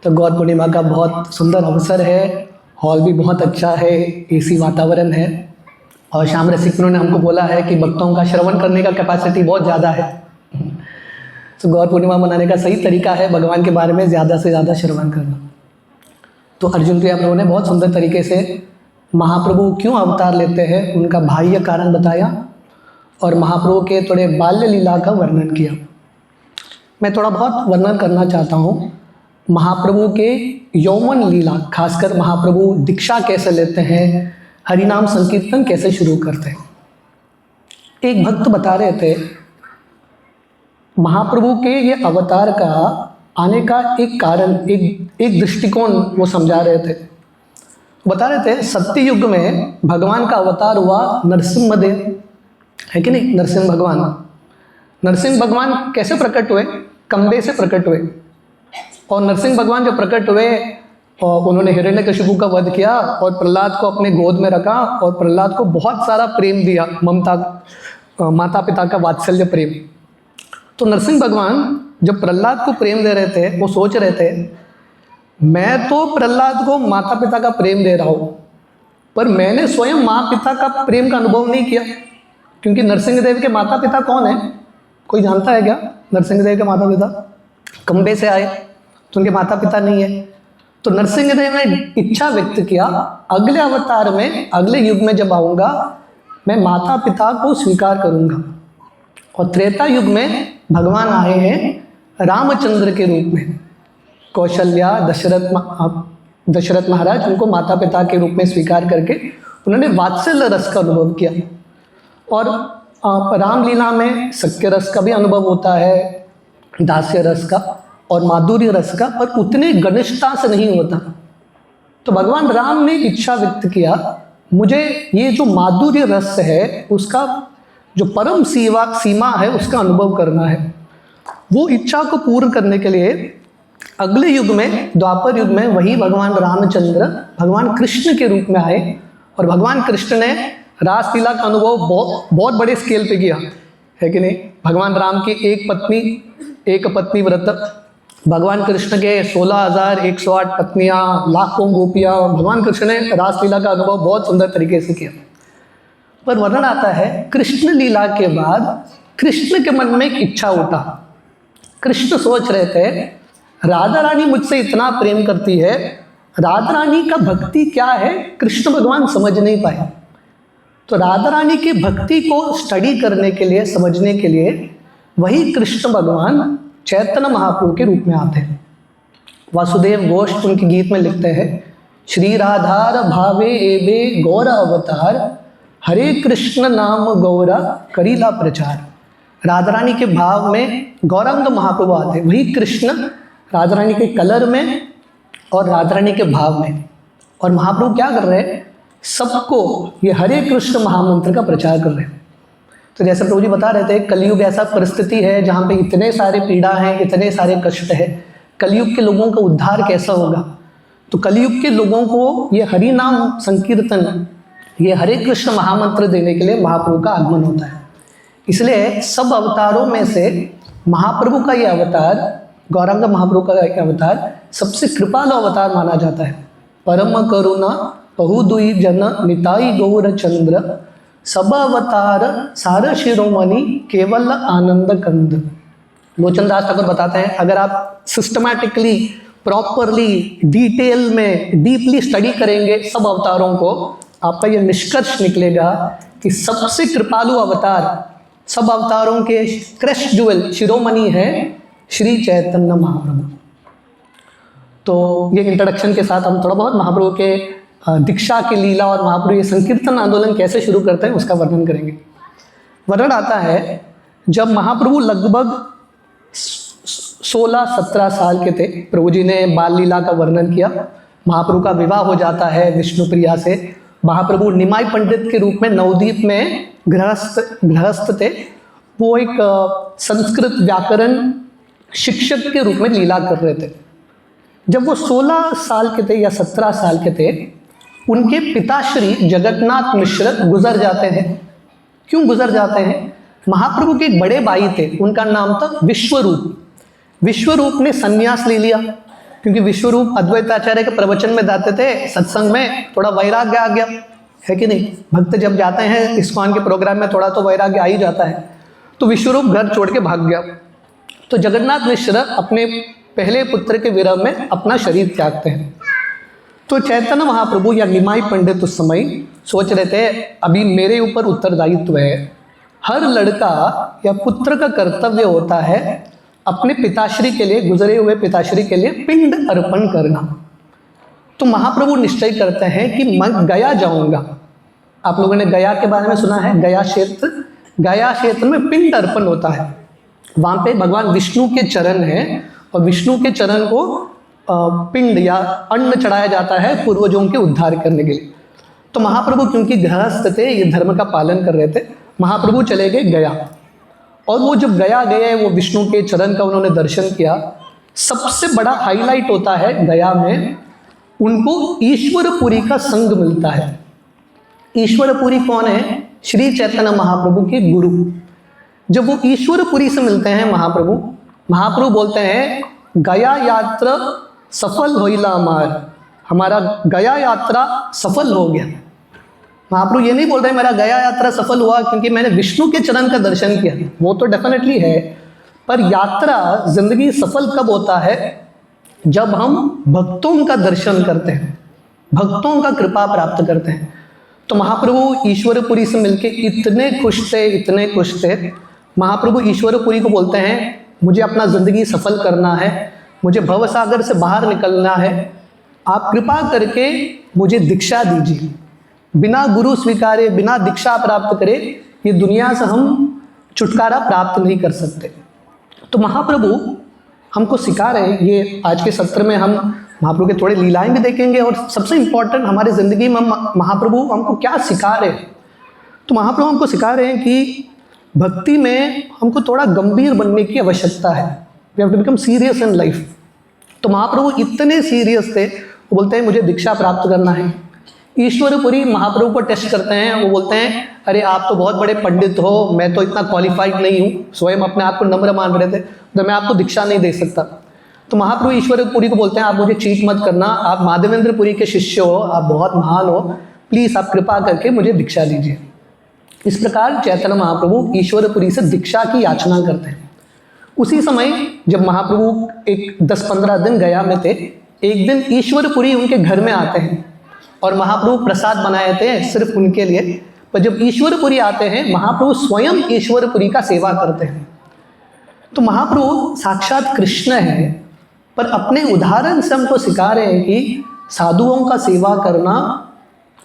तो गौर पूर्णिमा का बहुत सुंदर अवसर है, हॉल भी बहुत अच्छा है, एसी वातावरण है, और श्याम रसिकनों ने हमको बोला है कि भक्तों का श्रवण करने का कैपेसिटी बहुत ज़्यादा है। तो गौर पूर्णिमा मनाने का सही तरीका है भगवान के बारे में ज़्यादा से ज़्यादा श्रवण करना। तो अर्जुन प्रिया प्रभु ने बहुत सुंदर तरीके से महाप्रभु क्यों अवतार लेते हैं उनका बाह्य कारण बताया, और महाप्रभु के थोड़े बाल्य लीला का वर्णन किया। मैं थोड़ा बहुत वर्णन करना चाहता हूँ महाप्रभु के यौवन लीला, खासकर महाप्रभु दीक्षा कैसे लेते हैं, हरिनाम संकीर्तन कैसे शुरू करते हैं। एक भक्त बता रहे थे महाप्रभु के ये अवतार का आने का एक कारण, एक दृष्टिकोण वो समझा रहे थे। बता रहे थे सत्य युग में भगवान का अवतार हुआ नरसिम्हदेव, है कि नहीं। नरसिंह भगवान कैसे प्रकट हुए, कंबे से प्रकट हुए, और नरसिंह भगवान जब प्रकट हुए और उन्होंने हिरण्यकशिपु का वध किया और प्रहलाद को अपने गोद में रखा और प्रहलाद को बहुत सारा प्रेम दिया, ममता, माता पिता का वात्सल्य प्रेम। तो नरसिंह भगवान जब प्रहलाद को प्रेम दे रहे थे वो सोच रहे थे मैं तो प्रहलाद को माता पिता का प्रेम दे रहा हूँ, पर मैंने स्वयं माँ पिता का प्रेम का अनुभव नहीं किया, क्योंकि नरसिंहदेव के माता पिता कौन है, कोई जानता है क्या। नरसिंहदेव के माता पिता कंबे से आए, तो उनके माता पिता नहीं है। तो नरसिंहदेव ने इच्छा व्यक्त किया अगले अवतार में, अगले युग में जब आऊँगा मैं माता पिता को स्वीकार करूँगा। और त्रेता युग में भगवान आए हैं रामचंद्र के रूप में, कौशल्या दशरथ महाराज उनको माता पिता के रूप में स्वीकार करके उन्होंने वात्सल्य रस का अनुभव किया। और रामलीला में सत्य रस का भी अनुभव होता है, दास्य रस का और माधुर्य रस का, पर उतने घनिष्ठता से नहीं होता। तो भगवान राम ने इच्छा व्यक्त किया मुझे ये जो माधुर्य रस है उसका जो परम सीमा है उसका अनुभव करना है। वो इच्छा को पूर्ण करने के लिए अगले युग में, द्वापर युग में, वही भगवान रामचंद्र भगवान कृष्ण के रूप में आए, और भगवान कृष्ण ने रासलीला का अनुभव बहुत बड़े स्केल पे किया, है कि नहीं। भगवान राम की एक पत्नी व्रत, भगवान कृष्ण के 16,108 पत्नियां, लाखों गोपियां, भगवान कृष्ण ने रासलीला का अनुभव बहुत सुंदर तरीके से किया। पर वर्णन आता है कृष्ण लीला के बाद कृष्ण के मन में एक इच्छा उठा। कृष्ण सोच रहे थे राधा रानी मुझसे इतना प्रेम करती है, राधा रानी का भक्ति क्या है कृष्ण भगवान समझ नहीं पाए। तो राधा रानी की भक्ति को स्टडी करने के लिए, समझने के लिए वही कृष्ण भगवान चैतन्य महाप्रभु के रूप में आते हैं। वासुदेव घोष उनके गीत में लिखते हैं श्री राधार भावे एबे गौर अवतार, हरे कृष्ण नाम गौरा करीला प्रचार। राधा रानी के भाव में गौरांग महाप्रभु आते हैं, वही कृष्ण राधा रानी के कलर में और राधा रानी के भाव में। और महाप्रभु क्या कर रहे हैं, सबको ये हरे कृष्ण महामंत्र का प्रचार कर रहे हैं। तो जैसे प्रभु जी बता रहे थे कलयुग ऐसा परिस्थिति है जहाँ पे इतने सारे पीड़ा हैं, इतने सारे कष्ट है, कलयुग के लोगों का उद्धार कैसा होगा। तो कलयुग के लोगों को ये हरि नाम संकीर्तन, ये हरे कृष्ण महामंत्र देने के लिए महाप्रभु का आगमन होता है। इसलिए सब अवतारों में से महाप्रभु का ये अवतार, गौरांग महाप्रभु का ये अवतार सबसे कृपालु अवतार माना जाता है। परम करुणा बहुदुई जन निताई गौर चंद्र, सब अवतार सार शिरोमणि केवल आनंद कंद। लोचन दास ठाकुर बताते हैं अगर आप सिस्टमैटिकली, प्रॉपरली, डिटेल में डीपली स्टडी करेंगे सब अवतारों को, आपका ये निष्कर्ष निकलेगा कि सबसे कृपालु अवतार, सब अवतारों के क्रश ज्वेल, शिरोमणि है श्री चैतन्य महाप्रभु। तो ये इंट्रोडक्शन के साथ हम थोड़ा बहुत महाप्रभु के दीक्षा की लीला और महाप्रभु ये संकीर्तन आंदोलन कैसे शुरू करते हैं उसका वर्णन करेंगे। वर्णन आता है जब महाप्रभु लगभग 16-17 साल के थे, प्रभु जी ने बाल लीला का वर्णन किया। महाप्रभु का विवाह हो जाता है विष्णु प्रिया से। महाप्रभु निमाई पंडित के रूप में नवद्वीप में गृहस्थ थे। वो एक संस्कृत व्याकरण शिक्षक के रूप में लीला कर रहे थे। जब वो 16 साल के थे या 17 साल के थे, उनके पिताश्री जगन्नाथ मिश्र गुजर जाते हैं। क्यों गुजर जाते हैं? महाप्रभु के एक बड़े भाई थे, उनका नाम था विश्वरूप। विश्वरूप ने संन्यास ले लिया, क्योंकि विश्वरूप अद्वैताचार्य के प्रवचन में जाते थे, सत्संग में थोड़ा वैराग्य आ गया है कि नहीं। भक्त जब जाते हैं इस्कॉन के प्रोग्राम में थोड़ा तो वैराग्य आ ही जाता है। तो विश्वरूप घर छोड़ के भाग गया। तो जगन्नाथ मिश्र अपने पहले पुत्र के विरह में अपना शरीर त्यागते हैं। तो चैतन्य महाप्रभु या निमाई पंडित उस समय सोच रहे थे अभी मेरे ऊपर उत्तरदायित्व है। हर लड़का या पुत्र का कर्तव्य होता है अपने पिताश्री के लिए, गुजरे हुए पिताश्री के लिए पिंड अर्पण करना। तो महाप्रभु निश्चय करते हैं कि मैं गया जाऊंगा। आप लोगों ने गया के बारे में सुना है, गया क्षेत्र में पिंड अर्पण होता है। वहाँ पे भगवान विष्णु के चरण हैं और विष्णु के चरण को पिंड या अन्न चढ़ाया जाता है पूर्वजों के उद्धार करने के लिए। तो महाप्रभु क्योंकि गृहस्थ थे, ये धर्म का पालन कर रहे थे, महाप्रभु चले गए गया। और वो जब गया गए वो विष्णु के चरण का उन्होंने दर्शन किया। सबसे बड़ा हाईलाइट होता है गया में उनको ईश्वरपुरी का संग मिलता है। ईश्वरपुरी कौन है? श्री चैतन्य महाप्रभु के गुरु। जब वो ईश्वरपुरी से मिलते हैं महाप्रभु बोलते हैं गया यात्रा सफल होइला हमारा गया यात्रा सफल हो गया। महाप्रभु ये नहीं बोल रहे मेरा गया यात्रा सफल हुआ क्योंकि मैंने विष्णु के चरण का दर्शन किया, वो तो डेफिनेटली है, पर यात्रा जिंदगी सफल कब होता है? जब हम भक्तों का दर्शन करते हैं, भक्तों का कृपा प्राप्त करते हैं। तो महाप्रभु ईश्वरपुरी से मिलके इतने खुश थे। महाप्रभु ईश्वरपुरी को बोलते हैं मुझे अपना ज़िंदगी सफल करना है, मुझे भवसागर से बाहर निकलना है, आप कृपा करके मुझे दीक्षा दीजिए। बिना गुरु स्वीकारे, बिना दीक्षा प्राप्त करे ये दुनिया से हम छुटकारा प्राप्त नहीं कर सकते। तो महाप्रभु हमको सिखा रहे हैं। ये आज के सत्र में हम महाप्रभु के थोड़े लीलाएं भी देखेंगे और सबसे इम्पोर्टेंट हमारे ज़िंदगी में महाप्रभु हमको क्या सिखा रहे हैं। तो महाप्रभु हमको सिखा रहे हैं कि भक्ति में हमको थोड़ा गंभीर बनने की आवश्यकता है। We have to become serious in life. तो महाप्रभु इतने सीरियस थे, वो बोलते हैं मुझे दीक्षा प्राप्त करना है। ईश्वरपुरी महाप्रभु को टेस्ट करते हैं, वो बोलते हैं अरे आप तो बहुत बड़े पंडित हो, मैं तो इतना क्वालिफाइड नहीं हूँ, स्वयं अपने आप को नम्र मान रहे थे, तो मैं आपको दीक्षा नहीं दे सकता। तो महाप्रभु ईश्वरपुरी को बोलते हैं आप मुझे चीट मत करना, आप माधवेंद्रपुरी के शिष्य हो, आप बहुत महान हो, प्लीज़ आप कृपा करके मुझे दीक्षा दीजिए। इस प्रकार चैतन्य महाप्रभु ईश्वरपुरी से दीक्षा की याचना करते हैं। उसी समय जब महाप्रभु एक 10-15 दिन गया में थे, एक दिन ईश्वरपुरी उनके घर में आते हैं और महाप्रभु प्रसाद बनाए थे सिर्फ उनके लिए। पर जब ईश्वरपुरी आते हैं महाप्रभु स्वयं ईश्वरपुरी का सेवा करते हैं। तो महाप्रभु साक्षात कृष्ण है, पर अपने उदाहरण से हमको सिखा रहे हैं कि साधुओं का सेवा करना,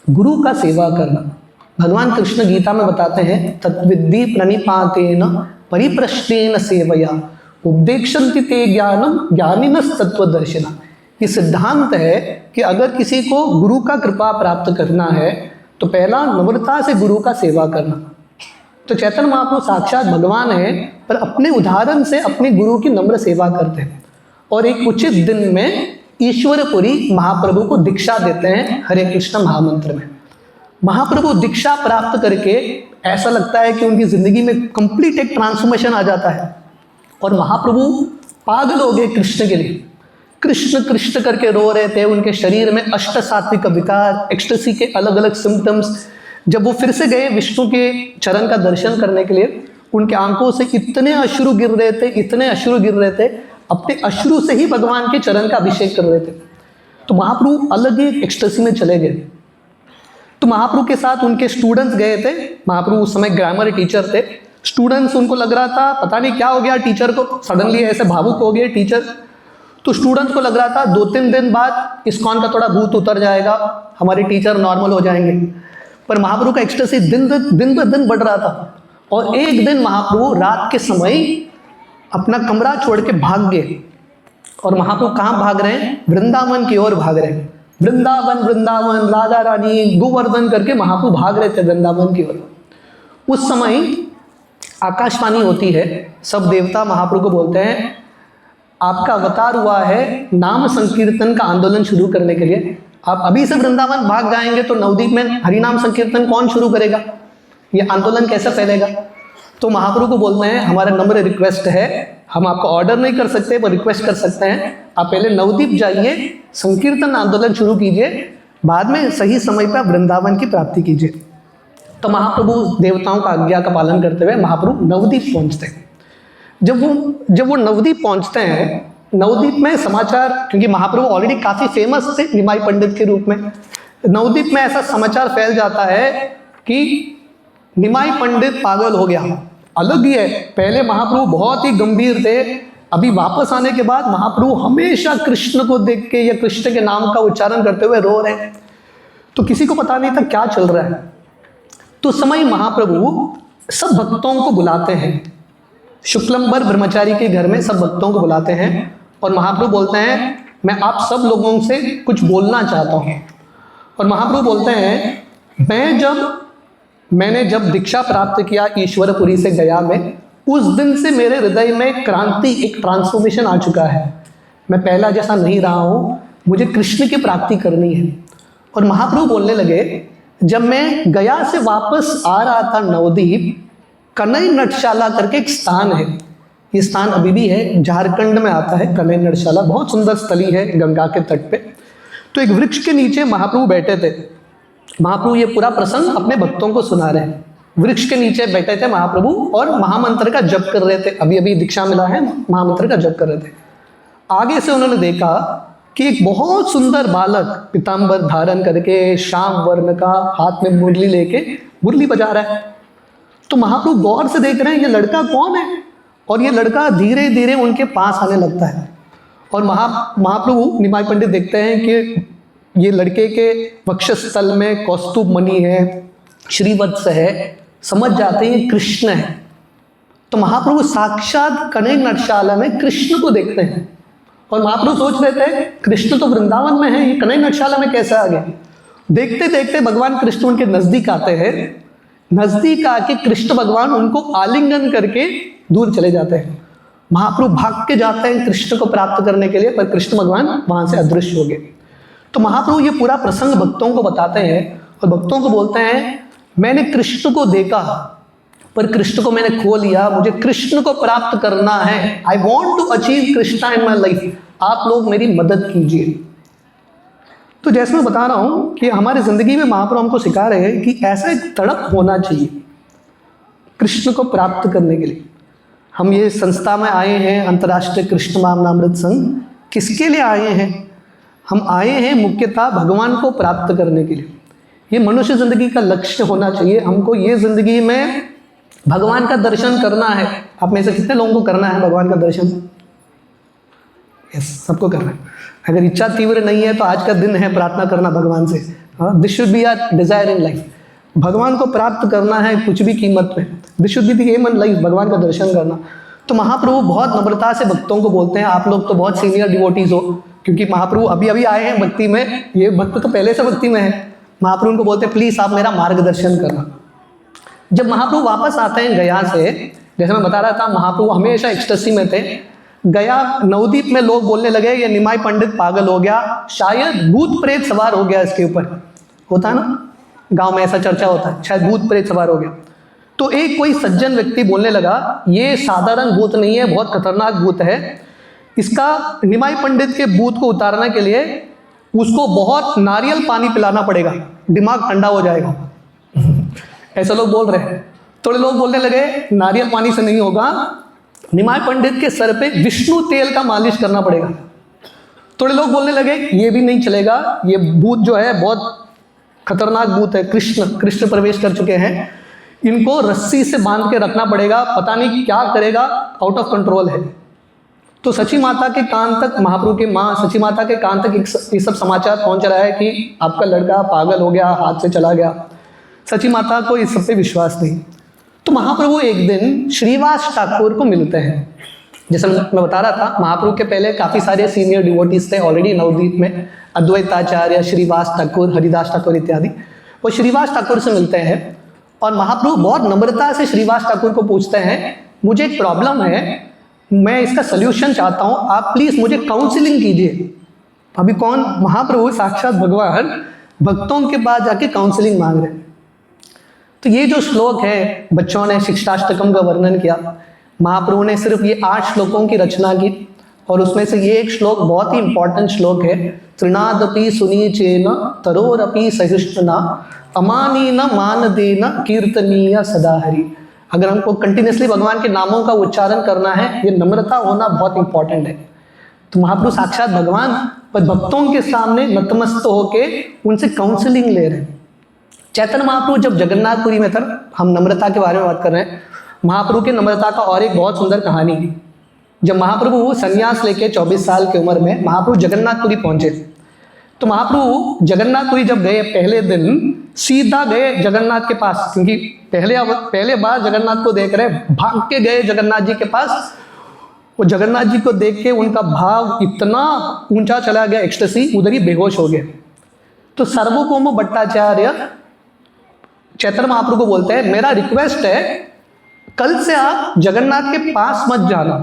गुरु का सेवा करना। भगवान कृष्ण गीता में बताते हैं तत्विद्धि प्रणिपातेन परिप्रश्नेन सेवया उपदेक्षन्ति ते ज्ञानम ज्ञानिनस् तत्वदर्शिना। ये सिद्धांत है कि अगर किसी को गुरु का कृपा प्राप्त करना है तो पहला नम्रता से गुरु का सेवा करना। तो चैतन्य महाप्रभु साक्षात भगवान है, पर अपने उदाहरण से अपने गुरु की नम्र सेवा करते हैं। और एक उचित दिन में ईश्वरपुरी महाप्रभु को दीक्षा देते हैं हरे कृष्ण महामंत्र में। महाप्रभु दीक्षा प्राप्त करके ऐसा लगता है कि उनकी ज़िंदगी में कंप्लीट एक ट्रांसफॉर्मेशन आ जाता है और महाप्रभु पागल हो गए कृष्ण के लिए। कृष्ण कृष्ण करके रो रहे थे, उनके शरीर में अष्ट सात्विक विकार, एक्सटेसी के अलग अलग सिम्टम्स। जब वो फिर से गए विष्णु के चरण का दर्शन करने के लिए, उनके आंखों से इतने अश्रु गिर रहे थे, अपने अश्रु से ही भगवान के चरण का अभिषेक कर रहे थे। तो महाप्रभु अलग ही एक्सटेसी में चले गए। तो महाप्रभु के साथ उनके स्टूडेंट्स गए थे। महाप्रभु उस समय ग्रामर टीचर थे। स्टूडेंट्स, उनको लग रहा था पता नहीं क्या हो गया टीचर को, सडनली ऐसे भावुक हो गए टीचर। तो स्टूडेंट्स को लग रहा था 2-3 दिन बाद इस्कॉन का थोड़ा भूत उतर जाएगा, हमारे टीचर नॉर्मल हो जाएंगे। पर महाप्रभु का एक्सटेसी दिन ब दिन बढ़ रहा था। और एक दिन महाप्रभु रात के समय अपना कमरा छोड़ के भाग गए। और महाप्रभु कहाँ भाग रहे हैं? वृंदावन की ओर भाग रहे हैं। वृंदावन वृंदावन राधा रानी गोवर्धन करके महाप्रभु भाग रहे थे वृंदावन की ओर। उस समय आकाशवाणी होती है, सब देवता महाप्रभु को बोलते हैं आपका अवतार हुआ है नाम संकीर्तन का आंदोलन शुरू करने के लिए। आप अभी से वृंदावन भाग जाएंगे तो नवद्वीप में हरिनाम संकीर्तन कौन शुरू करेगा? ये आंदोलन कैसे फैलेगा? तो महाप्रभु को बोलते हैं हमारा नम्र रिक्वेस्ट है, हम आपको ऑर्डर नहीं कर सकते पर रिक्वेस्ट कर सकते हैं, आप पहले नवद्वीप जाइए, संकीर्तन आंदोलन शुरू कीजिए, बाद में सही समय पर वृंदावन की प्राप्ति कीजिए। तो महाप्रभु देवताओं का आज्ञा का पालन करते हुए महाप्रभु नवद्वीप पहुंचते हैं। जब वो नवद्वीप पहुंचते हैं, नवद्वीप में समाचार, क्योंकि महाप्रभु ऑलरेडी काफ़ी फेमस थे निमाई पंडित के रूप में, नवद्वीप में ऐसा समाचार फैल जाता है कि निमाई पंडित पागल हो गया। अलग ही है, पहले महाप्रभु बहुत ही गंभीर थे, अभी वापस आने के बाद महाप्रभु हमेशा कृष्ण को देख के या कृष्ण के नाम का उच्चारण करते हुए रो रहे हैं। तो किसी को पता नहीं था क्या चल रहा है। तो समय महाप्रभु सब भक्तों को बुलाते हैं, शुक्लंबर ब्रह्मचारी के घर में सब भक्तों को बुलाते हैं और महाप्रभु बोलते हैं मैं आप सब लोगों से कुछ बोलना चाहता हूँ। और महाप्रभु बोलते हैं मैंने जब दीक्षा प्राप्त किया ईश्वरपुरी से गया में, उस दिन से मेरे हृदय में क्रांति, एक ट्रांसफॉर्मेशन आ चुका है। मैं पहला जैसा नहीं रहा हूँ, मुझे कृष्ण की प्राप्ति करनी है। और महाप्रभु बोलने लगे जब मैं गया से वापस आ रहा था नवद्वीप, कनई नटशाला करके एक स्थान है, ये स्थान अभी भी है, झारखंड में आता है कनई नटशाला, बहुत सुंदर स्थली है गंगा के तट पे। तो एक वृक्ष के नीचे महाप्रभु बैठे थे। महाप्रभु ये पूरा प्रसंग अपने भक्तों को सुना रहे हैं। वृक्ष के नीचे बैठे थे महाप्रभु और महामंत्र का जप कर रहे थे, अभी अभी दीक्षा मिला है, महामंत्र का जप कर रहे थे। आगे से उन्होंने देखा कि एक बहुत सुंदर बालक पीताम्बर धारण करके श्याम वर्ण का हाथ में मुरली लेके मुरली बजा रहा है। तो महाप्रभु गौर से देख रहे हैं ये लड़का कौन है, और ये लड़का धीरे धीरे उनके पास आने लगता है। और महाप्रभु निमाई पंडित देखते हैं कि ये लड़के के वक्षस्थल में कौस्तुभ मणि है, श्रीवत्स है, समझ जाते हैं ये कृष्ण है। तो महाप्रभु साक्षात कनई नटशाला में कृष्ण को देखते हैं और महाप्रभु सोच रहे थे कृष्ण तो वृंदावन में है, ये कनई नटशाला में कैसे आ गए। देखते देखते भगवान कृष्ण उनके नजदीक आते हैं, नजदीक आके कृष्ण भगवान उनको आलिंगन करके दूर चले जाते हैं। महाप्रभु भाग के जाते हैं कृष्ण को प्राप्त करने के लिए, पर कृष्ण भगवान वहां से अदृश्य हो गए। तो महाप्रभु ये पूरा प्रसंग भक्तों को बताते हैं और भक्तों को बोलते हैं मैंने कृष्ण को देखा पर कृष्ण को मैंने खो लिया, मुझे कृष्ण को प्राप्त करना है, I want to achieve Krishna in my life, आप लोग मेरी मदद कीजिए। तो जैसे मैं बता रहा हूँ कि हमारी ज़िंदगी में महाप्रभु हमको सिखा रहे हैं कि ऐसा एक तड़प होना चाहिए कृष्ण को प्राप्त करने के लिए। हम ये संस्था में आए हैं, अंतर्राष्ट्रीय कृष्ण महामनामृत संघ, किसके लिए आए हैं? हम आए हैं मुख्यतः भगवान को प्राप्त करने के लिए। ये मनुष्य ज़िंदगी का लक्ष्य होना चाहिए। हमको ये ज़िंदगी में भगवान का दर्शन करना है। आप में से कितने लोगों को करना है भगवान का दर्शन? यस, सबको करना है। अगर इच्छा तीव्र नहीं है तो आज का दिन है प्रार्थना करना भगवान से। This should be our desire in life. भगवान को प्राप्त करना है कुछ भी कीमत पे। This should be the aim in life, भगवान का दर्शन करना। तो महाप्रभु बहुत नम्रता से भक्तों को बोलते हैं आप लोग तो बहुत सीनियर डिवोटीज हो, क्योंकि महाप्रभु अभी अभी आए हैं भक्ति में, ये भक्त तो पहले से भक्ति में है। महाप्रभु उनको बोलते हैं प्लीज़ आप मेरा मार्गदर्शन करना। जब महाप्रभु वापस आते हैं गया से, जैसे मैं बता रहा था महाप्रभु हमेशा एक्सटेसी में थे। गया नवद्वीप में लोग बोलने लगे ये निमाई पंडित पागल हो गया, शायद भूत प्रेत सवार हो गया इसके ऊपर। होता है ना, गांव में ऐसा चर्चा होता है, शायद भूत प्रेत सवार हो गया। तो एक कोई सज्जन व्यक्ति बोलने लगा ये साधारण भूत नहीं है, बहुत खतरनाक भूत है, इसका निमाई पंडित के भूत को उतारने के लिए उसको बहुत नारियल पानी पिलाना पड़ेगा, दिमाग ठंडा हो जाएगा। ऐसा लोग बोल रहे हैं। थोड़े लोग बोलने लगे नारियल पानी से नहीं होगा, निमाई पंडित के सर पे विष्णु तेल का मालिश करना पड़ेगा। थोड़े लोग बोलने लगे ये भी नहीं चलेगा, ये भूत जो है बहुत खतरनाक भूत है, कृष्ण प्रवेश कर चुके हैं, इनको रस्सी से बांध के रखना पड़ेगा, पता नहीं क्या करेगा, आउट ऑफ कंट्रोल है। तो सची माता के कान तक, महाप्रभु के माँ सची माता के कान तक ये सब समाचार पहुंच रहा है कि आपका लड़का पागल हो गया, हाथ से चला गया। सची माता को इस सब पे विश्वास नहीं। तो महाप्रभु एक दिन श्रीवास ठाकुर को मिलते हैं। जैसे मैं बता रहा था, महाप्रभु के पहले काफ़ी सारे सीनियर डिवोटीज थे ऑलरेडी नवद्वीप में, अद्वैताचार्य, श्रीवास ठाकुर, हरिदास ठाकुर इत्यादि। वो श्रीवास ठाकुर से मिलते हैं और महाप्रभु बहुत नम्रता से श्रीवास ठाकुर को पूछते हैं, मुझे एक प्रॉब्लम है, मैं इसका सल्यूशन चाहता हूँ, आप प्लीज़ मुझे काउंसलिंग कीजिए। अभी कौन? महाप्रभु साक्षात भगवान भक्तों के पास जाके काउंसलिंग मांग रहे हैं। तो ये जो श्लोक है, बच्चों ने शिक्षाष्टकम का वर्णन किया, महाप्रभु ने सिर्फ ये 8 श्लोकों की रचना की और उसमें से ये एक श्लोक बहुत ही इंपॉर्टेंट श्लोक है। तृणादपि सुनीचेन तरोरपि सहिष्णुना अमानीन मानदेन कीर्तनीय सदा हरि। अगर हमको कंटिन्यूसली भगवान के नामों का उच्चारण करना है, ये नम्रता होना बहुत इंपॉर्टेंट है। तो महाप्रभु साक्षात भगवान पर भक्तों के सामने नतमस्त होके उनसे काउंसलिंग ले रहे हैं। चैतन्य महाप्रभु जब जगन्नाथपुरी में था, हम नम्रता के बारे में बात कर रहे हैं, महाप्रभु की नम्रता का और एक बहुत सुंदर कहानी है। जब महाप्रभु संन्यास लेके 24 साल की उम्र में महाप्रभु जगन्नाथपुरी पहुंचे, तो महाप्रभु जगन्नाथपुरी जब गए, पहले दिन सीधा गए जगन्नाथ के पास, क्योंकि पहले बार जगन्नाथ को देख रहे, भाग के गए जगन्नाथ जी के पास। वो जगन्नाथ जी को देख के उनका भाव इतना ऊंचा चला गया, एक्सटेसी, उधर ही बेहोश हो गए। तो सर्वभौम भट्टाचार्य चैतन्य महाप्रभु को बोलते हैं, मेरा रिक्वेस्ट है, कल से आप जगन्नाथ के पास मत जाना,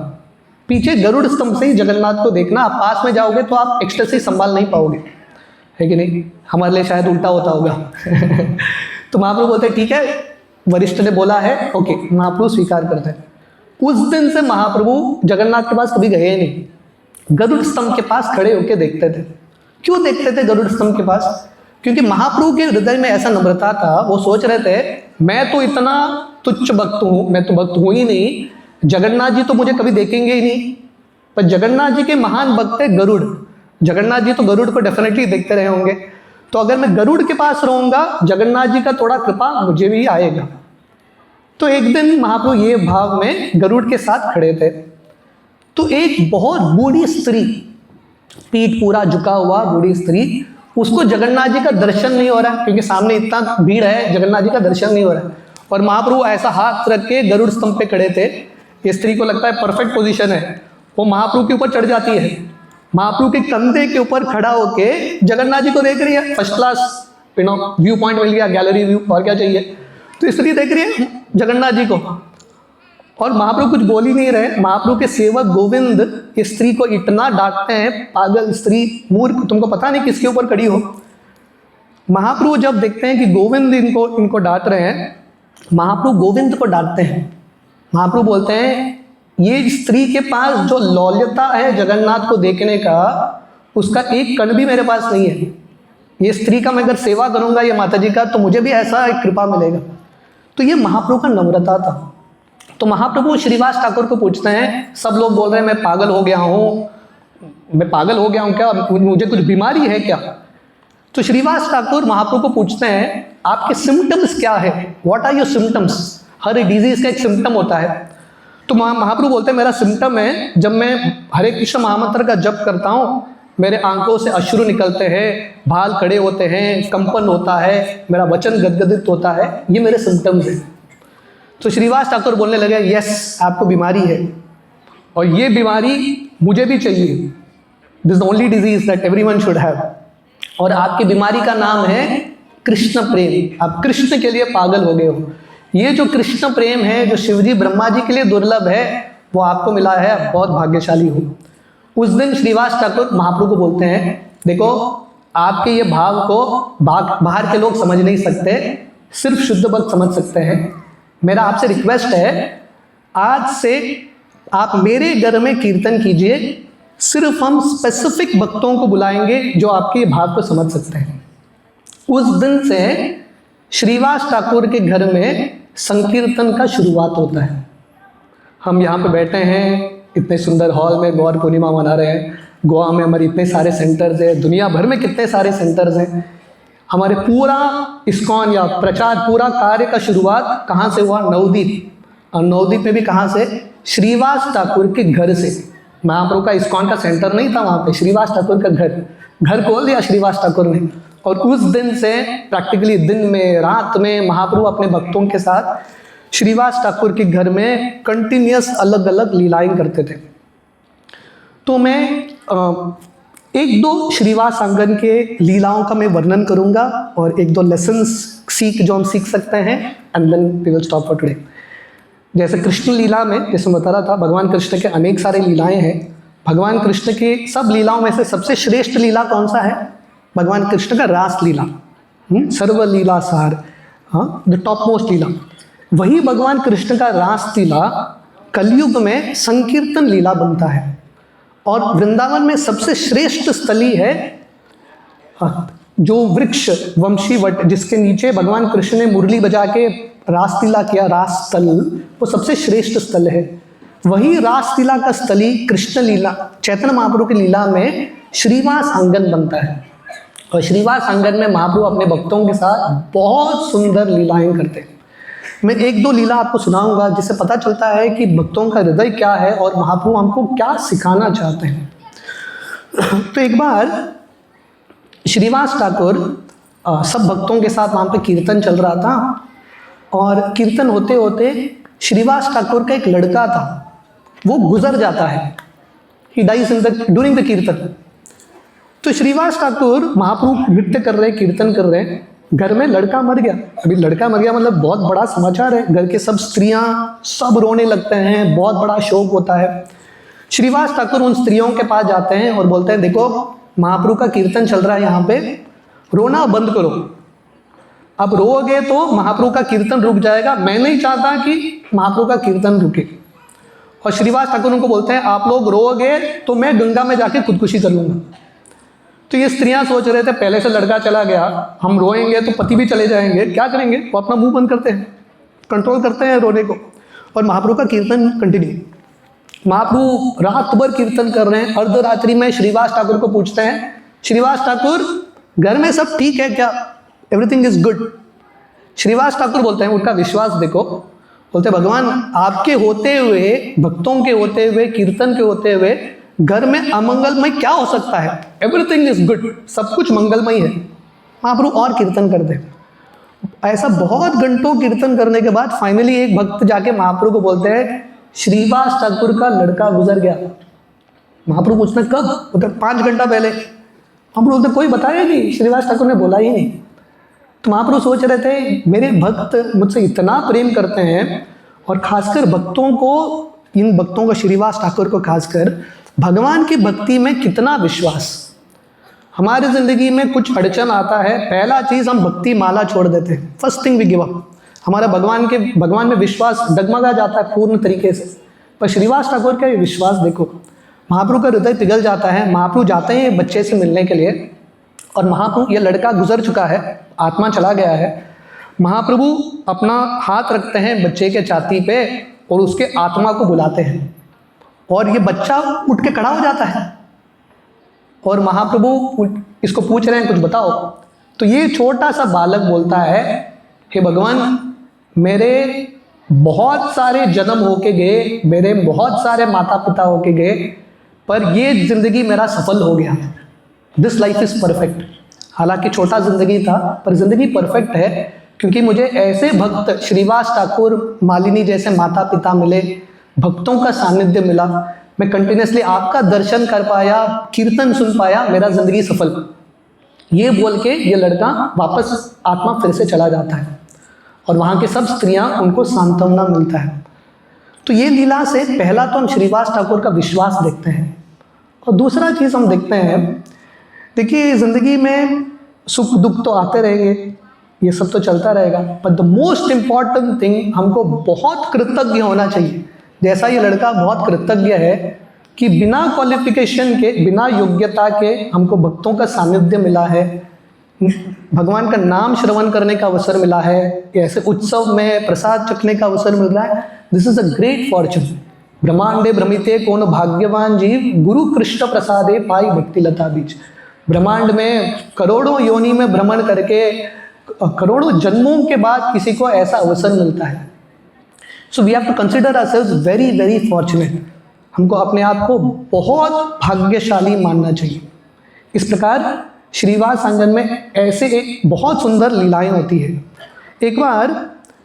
पीछे गरुड़ स्तंभ से ही जगन्नाथ को देखना। आप पास में जाओगे तो आप एक्सटेसी संभाल नहीं पाओगे, है कि नहीं? हमारे लिए शायद उल्टा होता होगा। तो महाप्रभु बोलते हैं ठीक है, वरिष्ठ ने बोला है, ओके। महाप्रभु स्वीकार करते हैं। उस दिन से महाप्रभु जगन्नाथ के पास कभी गए नहीं, गरुड़ स्तंभ के पास खड़े होकर देखते थे। क्यों देखते थे गरुड़ स्तंभ के पास? क्योंकि महाप्रभु के हृदय में ऐसा नम्रता था, वो सोच रहे थे, मैं तो इतना तुच्छ भक्त हूँ, मैं तो भक्त हूँ ही नहीं, जगन्नाथ जी तो मुझे कभी देखेंगे ही नहीं, पर जगन्नाथ जी के महान भक्त है गरुड़, जगन्नाथ जी तो गरुड़ को डेफिनेटली देखते रहे होंगे, तो अगर मैं गरुड़ के पास रहूंगा, जगन्नाथ जी का थोड़ा कृपा मुझे भी आएगा। तो एक दिन महाप्रभु ये भाव में गरुड़ के साथ खड़े थे, तो एक बहुत बूढ़ी स्त्री, पीठ पूरा झुका हुआ बूढ़ी स्त्री, उसको जगन्नाथ जी का दर्शन नहीं हो रहा है, क्योंकि सामने इतना भीड़ है, जगन्नाथ जी का दर्शन नहीं हो रहा है। और महाप्रभु ऐसा हाथ रख के गरुड़ स्तंभ पे खड़े थे। ये स्त्री को लगता है परफेक्ट पोजीशन है, वो महाप्रभु के ऊपर चढ़ जाती है, महाप्रभु के कंधे के ऊपर खड़ा होके जगन्नाथ जी को देख रही है। फर्स्ट क्लास व्यू पॉइंट मिल गया, गैलरी व्यू, और क्या चाहिए। तो स्त्री देख रही है जगन्नाथ जी को, और महाप्रभु कुछ बोल ही नहीं रहे। महाप्रभु के सेवक गोविंद इस स्त्री को इतना डांटते हैं, पागल स्त्री, मूर्ख, तुमको पता नहीं किसके ऊपर खड़ी हो। महाप्रभु जब देखते हैं कि गोविंद इनको डांट रहे हैं, महाप्रभु गोविंद को डांटते हैं। महाप्रभु बोलते हैं, ये स्त्री के पास जो लौल्यता है जगन्नाथ को देखने का, उसका एक कण भी मेरे पास नहीं है। ये स्त्री का मैं अगर सेवा करूंगा, ये माता जी का, तो मुझे भी ऐसा एक कृपा मिलेगा। तो ये महाप्रभु का नम्रता था। तो महाप्रभु श्रीवास ठाकुर को पूछते हैं, सब लोग बोल रहे हैं मैं पागल हो गया हूँ, मैं पागल हो गया हूँ क्या, मुझे कुछ बीमारी है क्या? तो श्रीवास ठाकुर महाप्रभु को पूछते हैं, आपके सिम्टम्स क्या है, व्हाट आर योर सिम्टम्स? हर डिजीज का एक सिम्टम होता है। तो महाप्रभु बोलते हैं, मेरा सिम्टम है, जब मैं हरे कृष्ण महामंत्र का जप करता हूँ, मेरे आंखों से अश्रु निकलते हैं, बाल खड़े होते हैं, कंपन होता है, मेरा वचन गदगदित होता है, ये मेरे सिम्टम्स हैं। तो श्रीवास ठाकुर बोलने लगे, यस, आपको बीमारी है, और ये बीमारी मुझे भी चाहिए, this the only disease that everyone should have, और आपकी बीमारी का नाम है कृष्ण प्रेम। आप कृष्ण के लिए पागल हो गए हो। ये जो कृष्ण प्रेम है, जो शिवजी ब्रह्मा जी के लिए दुर्लभ है, वो आपको मिला है, आप बहुत भाग्यशाली हो। उस दिन श्रीवास ठाकुर महाप्रभु को बोलते हैं, देखो आपके ये भाव को बाहर के लोग समझ नहीं सकते, सिर्फ शुद्ध भक्त समझ सकते हैं। मेरा आपसे रिक्वेस्ट है, आज से आप मेरे घर में कीर्तन कीजिए, सिर्फ हम स्पेसिफिक भक्तों को बुलाएंगे जो आपके ये भाव को समझ सकते हैं। उस दिन से श्रीवास ठाकुर के घर में संकीर्तन का शुरुआत होता है। हम यहाँ पे बैठे हैं इतने सुंदर हॉल में, गौर पूर्णिमा मना रहे हैं। गोवा में हमारे इतने सारे सेंटर्स हैं, दुनिया भर में कितने सारे सेंटर्स हैं। हमारे पूरा इस्कॉन या प्रचार, पूरा कार्य का शुरुआत कहाँ से हुआ? नवद्वीप। और नवद्वीप में भी कहाँ से? श्रीवास ठाकुर के घर से। महाप्रभु का इस्कॉन का सेंटर नहीं था वहाँ पे, श्रीवास ठाकुर का घर खोल दिया श्रीवास ठाकुर ने। और उस दिन से प्रैक्टिकली दिन में रात में महाप्रभु अपने भक्तों के साथ श्रीवास ठाकुर के घर में कंटिन्यूस अलग अलग लीलाएं करते थे। तो मैं एक दो श्रीवास आंगन के लीलाओं का मैं वर्णन करूंगा और एक दो लेसन्स जो हम सीख सकते हैं, and then we will stop for today. जैसे कृष्ण लीला में, जैसे बता रहा था, भगवान कृष्ण के अनेक सारे लीलाएं हैं। भगवान कृष्ण के सब लीलाओं में से सबसे श्रेष्ठ लीला कौन सा है? भगवान कृष्ण का रास लीला, सर्व लीला सार, द टॉप मोस्ट लीला। वही भगवान कृष्ण का रास लीला कलयुग में संकीर्तन लीला बनता है। और वृंदावन में सबसे श्रेष्ठ स्थली है जो वृक्ष वंशीवट, जिसके नीचे भगवान कृष्ण ने मुरली बजा के रास लीला किया, रास स्थल, वो सबसे श्रेष्ठ स्थल है। वही रास लीला का स्थली कृष्ण लीला, चैतन्य महाप्रभु की लीला में श्रीवास आंगन बनता है। और श्रीवास आंगन में महाप्रभु अपने भक्तों के साथ बहुत सुंदर लीलाएं करते हैं। मैं एक दो लीला आपको सुनाऊंगा जिससे पता चलता है कि भक्तों का हृदय क्या है और महाप्रभु हमको क्या सिखाना चाहते हैं। तो एक बार श्रीवास ठाकुर सब भक्तों के साथ वहाँ पे कीर्तन चल रहा था, और कीर्तन होते होते श्रीवास ठाकुर का एक लड़का था, वो गुजर जाता है। He dies in the during the kirtan. तो श्रीवास ठाकुर महाप्रभु नृत्य कर रहे, कीर्तन कर रहे, घर में लड़का मर गया। अभी लड़का मर गया मतलब बहुत बड़ा समाचार है, घर के सब स्त्रियां सब रोने लगते हैं, बहुत बड़ा शोक होता है। श्रीवास ठाकुर उन स्त्रियों के पास जाते हैं और बोलते हैं, देखो महाप्रभु का कीर्तन चल रहा है यहाँ पे, रोना बंद करो। अब रोओगे तो महाप्रभु का कीर्तन रुक जाएगा, मैं नहीं चाहता कि महाप्रभु का कीर्तन रुके। और श्रीवास ठाकुर उनको बोलते हैं, आप लोग रोओगे तो मैं गंगा में जाके खुदकुशी कर लूँगा। तो ये स्त्रियां सोच रहे थे, पहले से लड़का चला गया, हम रोएंगे तो पति भी चले जाएंगे, क्या करेंगे? वो अपना मुंह बंद करते हैं, कंट्रोल करते हैं रोने को। और महाप्रभु का कीर्तन कंटिन्यू। महाप्रभु रात भर कीर्तन कर रहे हैं। अर्धरात्रि में श्रीवास ठाकुर को पूछते हैं, श्रीवास ठाकुर घर में सब ठीक है क्या? Everything is good? Shrivas Thakur बोलते हैं, उनका विश्वास देखो, बोलते हैं, भगवान आपके होते हुए, भक्तों के होते हुए, कीर्तन के होते हुए घर में अमंगलमय क्या हो सकता है? एवरीथिंग इज गुड, सब कुछ मंगलमय है। महाप्रभु और कीर्तन कर दे। ऐसा बहुत घंटों कीर्तन करने के बाद फाइनली एक भक्त जाके महाप्रभु को बोलते हैं, श्रीवास ठाकुर का लड़का गुजर गया। महाप्रभु पूछते कब? बोलते 5 घंटा पहले। महाप्रभु बोलते कोई बताया नहीं, श्रीवास ठाकुर ने बोला ही नहीं। तो महाप्रभु सोच रहे थे, मेरे भक्त मुझसे इतना प्रेम करते हैं, और खासकर भक्तों को, इन भक्तों को, श्रीवास ठाकुर को खासकर, भगवान की भक्ति में कितना विश्वास। हमारी ज़िंदगी में कुछ अड़चन आता है, पहला चीज़ हम भक्ति माला छोड़ देते हैं, first thing we give up. हमारा भगवान में विश्वास डगमगा जाता है पूर्ण तरीके से। पर श्रीवास ठाकुर का ये विश्वास देखो, महाप्रभु का हृदय पिघल जाता है। महाप्रभु जाते हैं बच्चे से मिलने के लिए, और महाप्रभु, ये लड़का गुजर चुका है, आत्मा चला गया है। महाप्रभु अपना हाथ रखते हैं बच्चे के छाती पे और उसके आत्मा को बुलाते हैं, और ये बच्चा उठ के खड़ा हो जाता है। और महाप्रभु इसको पूछ रहे हैं, कुछ बताओ। तो ये छोटा सा बालक बोलता है, हे भगवान, मेरे बहुत सारे जन्म होके गए, मेरे बहुत सारे माता पिता होके गए, पर ये जिंदगी मेरा सफल हो गया। This life is perfect. हालांकि छोटा जिंदगी था, पर जिंदगी परफेक्ट है, क्योंकि मुझे ऐसे भक्त श्रीवास ठाकुर, मालिनी जैसे माता पिता मिले, भक्तों का सानिध्य मिला, मैं कंटिन्यूसली आपका दर्शन कर पाया, कीर्तन सुन पाया, मेरा जिंदगी सफल। ये बोल के ये लड़का वापस आत्मा फिर से चला जाता है, और वहाँ की सब स्त्रियाँ उनको सांत्वना मिलता है। तो ये लीला से पहला तो हम श्रीवास ठाकुर का विश्वास देखते हैं, और दूसरा चीज़ हम देखते हैं, देखिए ज़िंदगी में सुख दुख तो आते रहेंगे, ये सब तो चलता रहेगा, पर द मोस्ट इम्पॉर्टेंट थिंग, हमको बहुत कृतज्ञ होना चाहिए। जैसा ये लड़का बहुत कृतज्ञ है कि बिना क्वालिफिकेशन के, बिना योग्यता के हमको भक्तों का सानिध्य मिला है, भगवान का नाम श्रवण करने का अवसर मिला है, ऐसे उत्सव में प्रसाद चखने का अवसर मिल रहा है। This is a great fortune. ब्रह्मांडे भ्रमिते कौन भाग्यवान जीव, गुरु कृष्ण प्रसादे पाई भक्ति लता बीज। ब्रह्मांड में करोड़ों योनि में भ्रमण करके करोड़ों जन्मों के बाद किसी को ऐसा अवसर मिलता है। So we have to consider ourselves very very fortunate. हमको अपने आप को बहुत भाग्यशाली मानना चाहिए। इस प्रकार श्रीवास आंगन में ऐसे एक बहुत सुंदर लीलाएं होती है। एक बार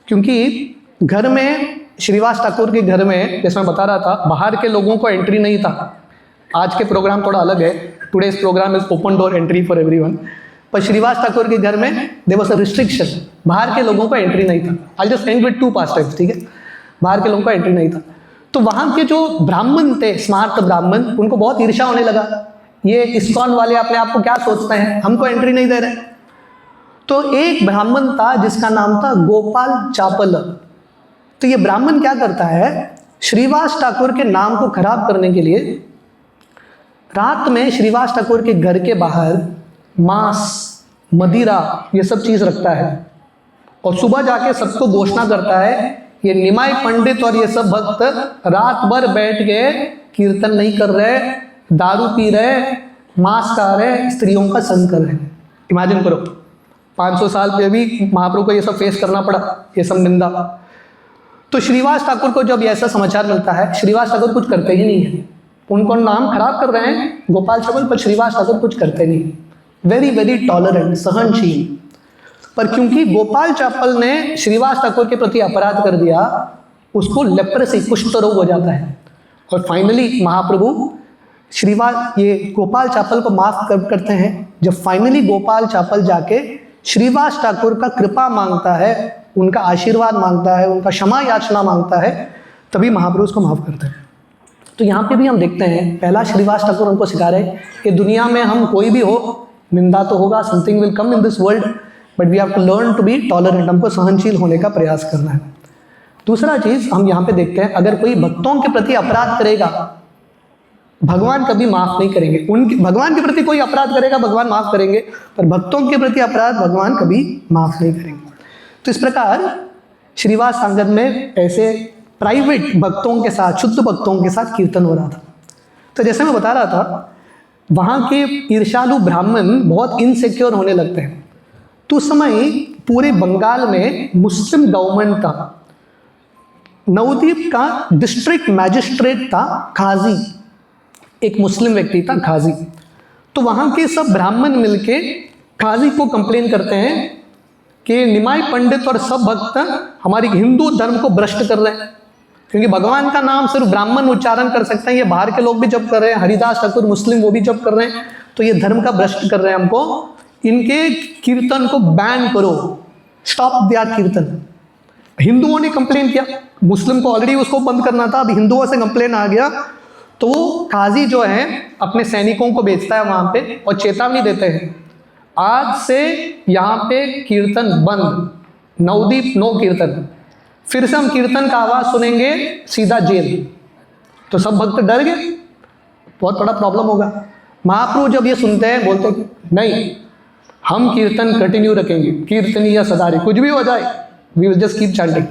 क्योंकि घर में श्रीवास ठाकुर के घर में, जैसे मैं बता रहा था, बाहर के लोगों को एंट्री नहीं था। आज के प्रोग्राम थोड़ा अलग है, today's program is open door entry for everyone, पर श्रीवास ठाकुर के घर में देयर वाज अ रिस्ट्रिक्शन, बाहर के लोगों को एंट्री नहीं था। I just and with 2 past times, ठीक है, बाहर के लोगों को एंट्री नहीं था। तो वहाँ के जो ब्राह्मण थे, स्मार्ट ब्राह्मण, उनको बहुत ईर्ष्या होने लगा, ये इस्कॉन वाले अपने आप को क्या सोचते हैं, हमको एंट्री नहीं दे रहे। तो एक ब्राह्मण था जिसका नाम था गोपाल चापल। तो ये ब्राह्मण क्या करता है, श्रीवास ठाकुर के नाम को खराब करने के लिए रात में श्रीवास ठाकुर के घर के बाहर मांस, मदिरा, ये सब चीज़ रखता है और सुबह जाके सबको घोषणा करता है ये निमाई पंडित और ये सब भक्त रात भर बैठ के कीर्तन नहीं कर रहे, दारू पी रहे, मांस खा रहे, स्त्रियों का संग कर रहे। इमेजिन करो, 500 साल पे भी महाप्रभु को ये सब फेस करना पड़ा, ये सब निंदा। तो श्रीवास ठाकुर को जब ऐसा समाचार मिलता है, श्रीवास ठाकुर कुछ करते ही नहीं है, उनको नाम खराब कर रहे हैं गोपाल चावल, पर श्रीवास ठाकुर कुछ करते नहीं, वेरी वेरी टॉलरेंट, सहनशील। पर क्योंकि गोपाल चापल ने श्रीवास ठाकुर के प्रति अपराध कर दिया, उसको लेप्रेसी, कुष्ठ रोग हो जाता है। और फाइनली महाप्रभु श्रीवास ये गोपाल चापल को माफ करते हैं। जब फाइनली गोपाल चापल जाके श्रीवास ठाकुर का कृपा मांगता है, उनका आशीर्वाद मांगता है, उनका क्षमा याचना मांगता है, तभी महाप्रभु उसको माफ करते हैं। तो यहाँ पे भी हम देखते हैं, पहला श्रीवास ठाकुर हमको सिखा रहे कि दुनिया में हम कोई भी हो, निंदा तो होगा, something will come in this world, but we have to learn to be tolerant, हमको सहनशील होने का प्रयास करना है। दूसरा चीज़ हम यहाँ पे देखते हैं, अगर कोई भक्तों के प्रति अपराध करेगा, भगवान कभी माफ नहीं करेंगे। उनके भगवान के प्रति कोई अपराध करेगा, भगवान माफ करेंगे, पर भक्तों के प्रति अपराध भगवान कभी माफ नहीं करेंगे। तो इस प्रकार श्रीवास आंगन में ऐसे प्राइवेट भक्तों के साथ, शुद्ध भक्तों के साथ कीर्तन हो रहा था। तो जैसे मैं बता रहा था, वहाँ के ईर्ष्यालु ब्राह्मण बहुत इनसिक्योर होने लगते हैं। तो उस समय पूरे बंगाल में मुस्लिम गवर्नमेंट था। नवद्वीप का डिस्ट्रिक्ट मैजिस्ट्रेट था काजी, एक मुस्लिम व्यक्ति था काजी। तो वहाँ के सब ब्राह्मण मिलके काजी को कंप्लेन करते हैं कि निमाई पंडित और सब भक्त हमारी हिंदू धर्म को भ्रष्ट कर रहे हैं, क्योंकि भगवान का नाम सिर्फ ब्राह्मण उच्चारण कर सकते हैं, ये बाहर के लोग भी जप कर रहे हैं, हरिदास ठाकुर मुस्लिम वो भी जप कर रहे हैं, तो ये धर्म का भ्रष्ट कर रहे हैं, हमको इनके कीर्तन को बैन करो, स्टॉप देयर कीर्तन। हिंदुओं ने कंप्लेन किया, मुस्लिम को ऑलरेडी उसको बंद करना था, अभी हिंदुओं से कंप्लेन आ गया। तो वो काजी जो है अपने सैनिकों को भेजता है वहाँ पे और चेतावनी देते हैं, आज से यहाँ पे कीर्तन बंद, नवद्वीप नो कीर्तन, फिर से हम कीर्तन का आवाज़ सुनेंगे सीधा जेल। तो सब भक्त डर गए, बहुत बड़ा प्रॉब्लम होगा। महाप्रभु जब ये सुनते हैं बोलते हैं नहीं, हम कीर्तन कंटिन्यू रखेंगे, कीर्तन या सदारी, कुछ भी हो जाए, we will just keep chanting.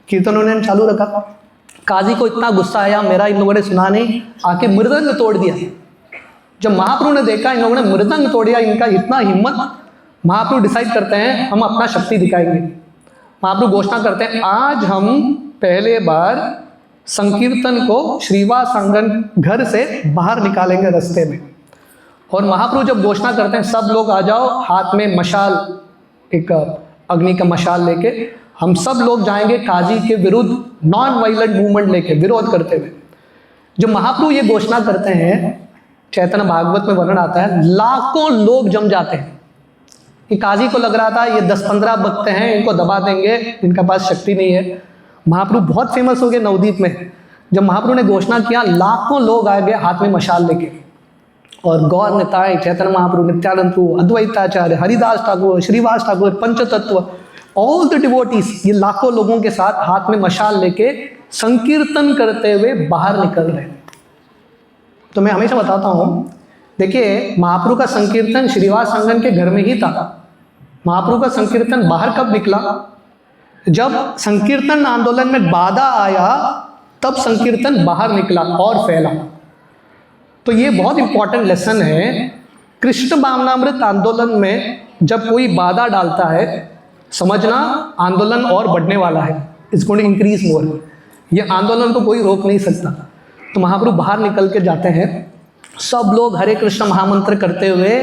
कीर्तन उन्होंने चालू रखा। काजी को इतना गुस्सा आया, मेरा इन लोगों ने सुना नहीं, आके मृदंग तोड़ दिया। जब महाप्रभु ने देखा इन लोगों ने मृदंग तोड़ दिया, इनका इतना हिम्मत, महाप्रभु डिसाइड करते हैं हम अपना शक्ति दिखाएंगे। महाप्रभु घोषणा करते हैं आज हम पहले बार संकीर्तन को श्रीवास आंगन घर से बाहर निकालेंगे रास्ते में। और महाप्रभु जब घोषणा करते हैं सब लोग आ जाओ, हाथ में मशाल, एक अग्नि का मशाल लेके हम सब लोग जाएंगे काजी के विरुद्ध, नॉन वायलेंट मूवमेंट लेके विरोध करते हुए। जब महाप्रभु ये घोषणा करते हैं, चैतन्य भागवत में वर्णन आता है, लाखों लोग जम जाते हैं। कि काजी को लग रहा था ये 10-15 भक्त हैं, इनको दबा देंगे, इनका पास शक्ति नहीं है। महाप्रभु बहुत फेमस हो गए नवद्वीप में। जब महाप्रभु ने घोषणा किया, लाखों लोग आ गए हाथ में मशाल लेके, और गौर निताई, चैतन्य महाप्रभु, नित्यानंद प्रभु, अद्वैताचार्य, हरिदास ठाकुर, श्रीवास ठाकुर, पंचतत्व, ऑल द डिवोटीज, ये लाखों लोगों के साथ हाथ में मशाल लेके संकीर्तन करते हुए बाहर निकल रहे हैं। तो मैं हमेशा बताता हूँ, देखिए महाप्रभु का संकीर्तन श्रीवास आंगन के घर में ही था। महाप्रभु का संकीर्तन बाहर कब निकला? जब संकीर्तन आंदोलन में बाधा आया, तब संकीर्तन बाहर निकला और फैला। तो ये बहुत इंपॉर्टेंट लेसन है। कृष्ण भावनामृत आंदोलन में जब कोई बाधा डालता है, समझना आंदोलन और बढ़ने वाला है, it's going to increase more. ये आंदोलन को कोई रोक नहीं सकता। तो महाप्रभु बाहर निकल के जाते हैं, सब लोग हरे कृष्ण महामंत्र करते हुए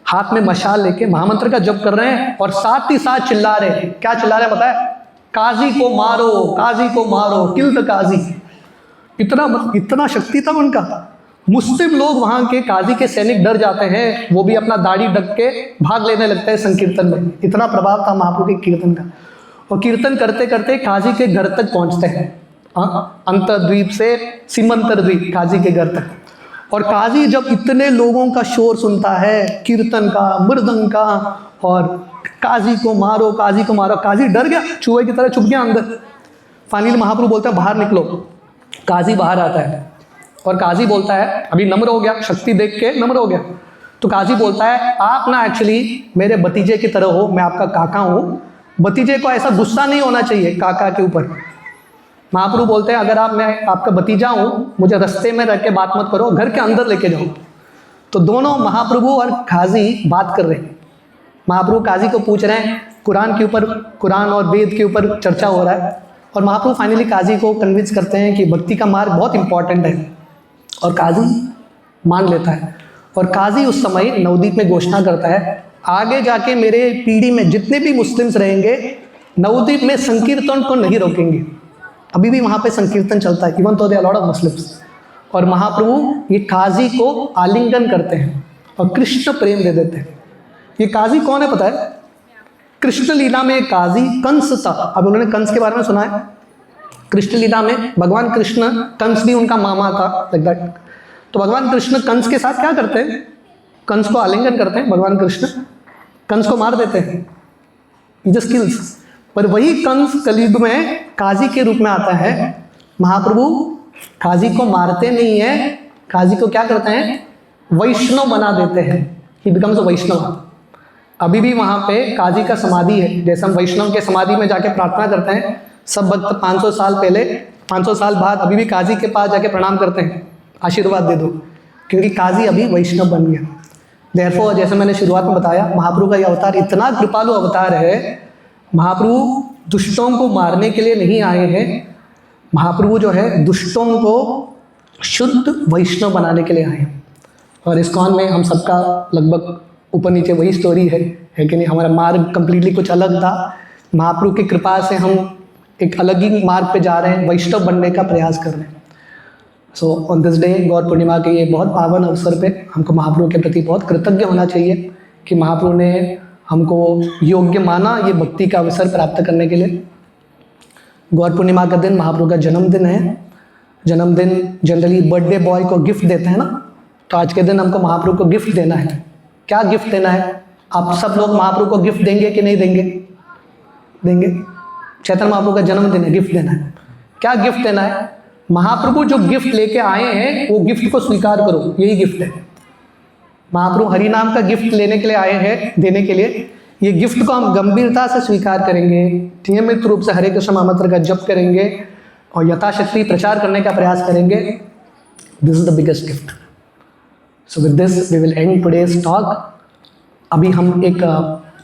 हाथ में मशाल लेके महामंत्र का जप कर रहे हैं और साथ ही साथ चिल्ला रहे हैं। क्या चिल्ला रहे हैं पता है? काजी को मारो, काजी को मारो, किल द काजी। इतना शक्ति था उनका। मुस्लिम लोग वहाँ के काजी के सैनिक डर जाते हैं, वो भी अपना दाढ़ी ढक के भाग लेने लगते हैं संकीर्तन में। इतना प्रभाव था महाप्रभु के कीर्तन का। और कीर्तन करते करते काजी के घर तक पहुँचते हैं, अंतरद्वीप से सीमंतर द्वीप, काजी के घर तक। और काजी जब इतने लोगों का शोर सुनता है, कीर्तन का, मृदंग का, और काजी को मारो, काजी को मारो, काजी डर गया, चूहे की तरह छुप गया अंदर। फाइनली महाप्रभु बोलते हैं बाहर निकलो। काजी बाहर आता है और काजी बोलता है, अभी नम्र हो गया, शक्ति देख के नम्र हो गया। तो काजी बोलता है, आप ना एक्चुअली मेरे भतीजे की तरह हो, मैं आपका काका हूँ, भतीजे को ऐसा गुस्सा नहीं होना चाहिए काका के ऊपर। महाप्रभु बोलते हैं, अगर मैं आपका भतीजा हूँ, मुझे रास्ते में रह के बात मत करो, घर के अंदर लेके जाओ। तो दोनों महाप्रभु और काजी बात कर रहे हैं। महाप्रभु काजी को पूछ रहे हैं, कुरान के ऊपर, कुरान और वेद के ऊपर चर्चा हो रहा है। और महाप्रभु फाइनली काजी को कन्विंस करते हैं कि भक्ति का मार्ग बहुत इंपॉर्टेंट है, और काजी मान लेता है। और काजी उस समय नवद्वीप में घोषणा करता है, आगे जाके मेरे पीढ़ी में जितने भी मुस्लिम्स रहेंगे, नवद्वीप में संकीर्तन को नहीं रोकेंगे। अभी भी वहाँ पे संकीर्तन चलता है, even though they are lot of Muslims. और महाप्रभु ये काजी को आलिंगन करते हैं और कृष्ण प्रेम दे देते हैं। ये काजी कौन है पता है? कृष्ण लीला में काजी कंस था। अब उन्होंने कंस के बारे में सुना है? कृष्ण लीला में भगवान कृष्ण, कंस भी उनका मामा था, लाइक दैट। तो भगवान कृष्ण कंस के साथ क्या करते हैं? कंस को आलिंगन करते हैं भगवान कृष्ण, कंस को मार देते हैं, जस्ट किल्स। पर वही कंस कलयुग में काजी के रूप में आता है। महाप्रभु काजी को मारते नहीं है, काजी को क्या करते हैं? वैष्णव बना देते हैं। ही बिकम्स अ वैष्णव। अभी भी वहाँ पे काजी का समाधि है। जैसे हम वैष्णव के समाधि में जाके प्रार्थना करते हैं, सब भक्त 500 साल पहले, 500 साल बाद अभी भी काजी के पास जाके प्रणाम करते हैं, आशीर्वाद दे दो, क्योंकि काजी अभी वैष्णव बन गया। देयरफॉर जैसे मैंने शुरुआत में बताया, महाप्रभु का ये अवतार इतना कृपालु अवतार है। महाप्रभु दुष्टों को मारने के लिए नहीं आए हैं, महाप्रभु जो है दुष्टों को शुद्ध वैष्णव बनाने के लिए आए हैं। और इस्कॉन में हम सबका लगभग ऊपर नीचे वही स्टोरी है कि नहीं? हमारा मार्ग कंप्लीटली कुछ अलग था। महाप्रभु की कृपा से हम एक अलग ही मार्ग पे जा रहे हैं, वैष्णव बनने का प्रयास कर रहे हैं। सो ऑन दिस डे, गौर पूर्णिमा के ये बहुत पावन अवसर पे हमको महाप्रभु के प्रति बहुत कृतज्ञ होना चाहिए कि महाप्रभु ने हमको योग्य माना ये भक्ति का अवसर प्राप्त करने के लिए। गौर पूर्णिमा का दिन महाप्रभु का जन्मदिन है। जन्मदिन जनरली बर्थडे बॉय को गिफ्ट देते हैं ना, तो आज के दिन हमको महाप्रभु को गिफ्ट देना है। क्या गिफ्ट देना है? आप सब लोग महाप्रभु को गिफ्ट देंगे कि नहीं देंगे? देंगे। चैतन्य महाप्रभु का जन्मदिन है, गिफ्ट देना है। क्या गिफ्ट देना है? महाप्रभु जो गिफ्ट लेके आए हैं वो गिफ्ट को स्वीकार करो, यही गिफ्ट है। महाप्रभु हरि नाम का गिफ्ट लेने के लिए आए हैं, देने के लिए। ये गिफ्ट को हम गंभीरता से स्वीकार करेंगे, नियमित रूप से हरे कृष्ण महामंत्र का जप करेंगे और यथाशक्ति प्रचार करने का प्रयास करेंगे। This is the biggest gift. So with this we will end today's talk. अभी हम एक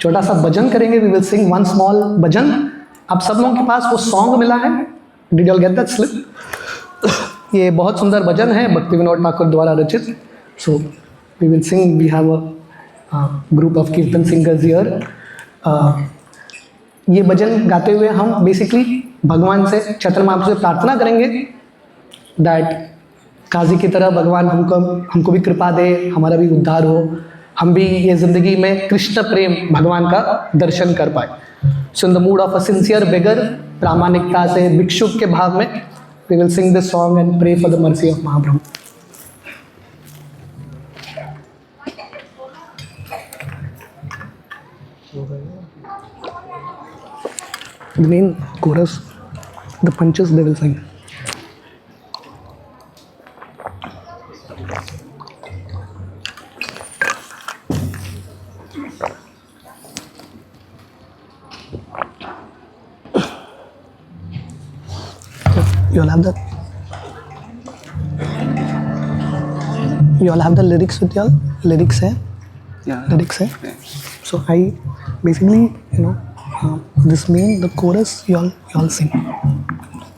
छोटा सा भजन करेंगे। We will sing one small bhajan. आप सब लोगों के पास वो सॉन्ग मिला है? Did you all get that slip? ये बहुत सुंदर भजन है, भक्ति विनोद ठाकुर द्वारा रचित। So we will sing. We have a group of kirtan singers here. ये भजन गाते हुए हम बेसिकली भगवान से, चैतन्य महाप्रभु से प्रार्थना करेंगे दैट काजी की तरह भगवान हमको भी कृपा दे, हमारा भी उद्धार हो, हम भी ये ज़िंदगी में कृष्ण प्रेम भगवान का दर्शन कर पाए। So in the mood of a sincere beggar, प्रामाणिकता से भिक्षुक के भाव में we will sing this song and pray for the mercy of Mahaprabhu. The main chorus, the punches they will sing. You all have that? You all have the lyrics with you all? Lyrics hai? Yeah. Lyrics hai? Yeah. So I basically, this mean the chorus you all sing.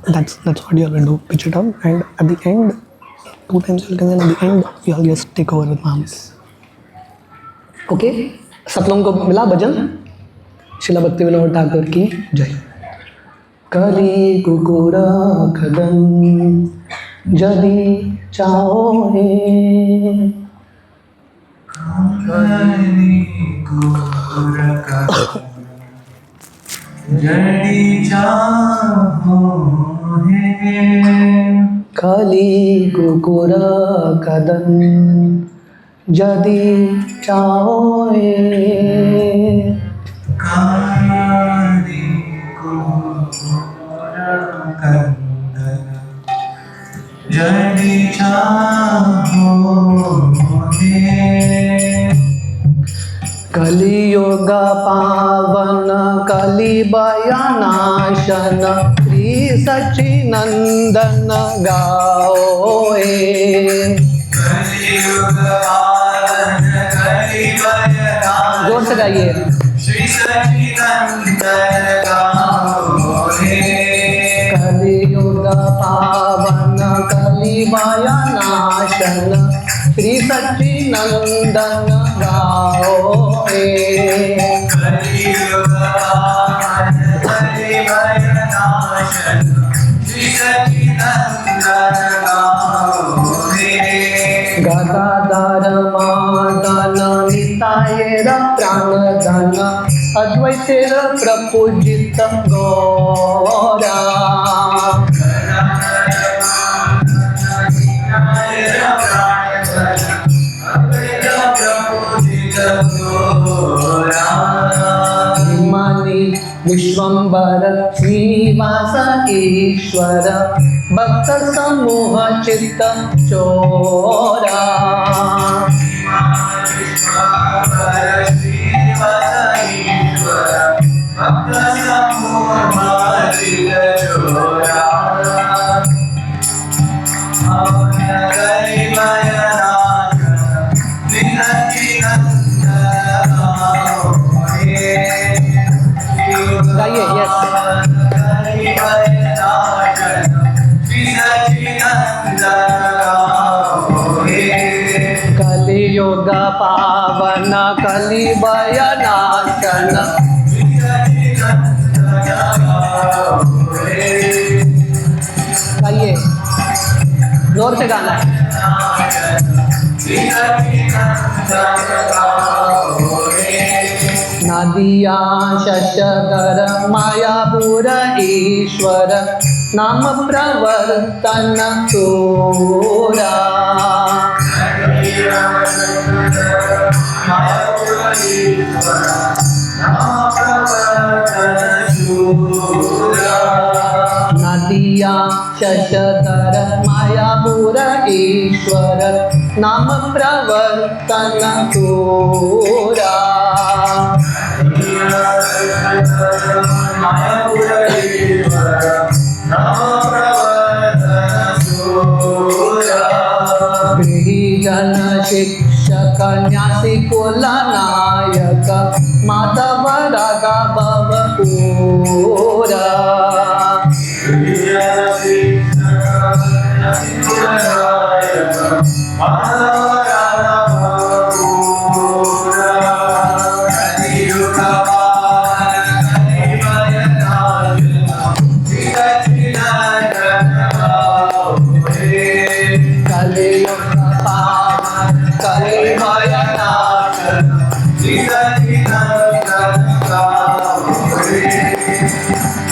That's what you will do. Pitch it up, and at the end, 2 times you'll come, and at the end, you all just take over with arms. Okay? सब लोगों को मिला भजन? शिला भक्ति विनोद ठाकुर की जय। कली कुकुर खदन जदि चाहे, कली कुकुर खदन जदि चाहे, कली कुकुर खदन जदि चाहे, कली कुकुर खदन जदि चाहे, कलियुग पावन कलिबयनाशन श्री सच्चिनंदन गाओए। कलियुग पावन कलिबयनाशन जोर से गाइए। श्री सच्चिनंदन गाओए। कलियुग पावन कलिबयनाशन श्री सच्चिनंदन गाओए। कलियुग पावन कलिबयनाशन श्री सच्चिनंदन गाओए। गदाधर मदन नितायर प्राणधन अद्वैतेर प्रपूजित गौरा। मणि विश्वंबर श्रीवास ईश्वर भक्त समूह चित्त चोरा। गाइए यस। कलियुग पावन कलिबयनाशन। गाइए, जोर से गाना है। नदिया शशधर मायापुर ईश्वर नाम प्रवर्तन चोरा। नदिया शशधर मायापुर ईश्वर नाम प्रवर्तन चोरा। जन शिक्षक न्यासी कुल नायक माधव रागा भव पूरा।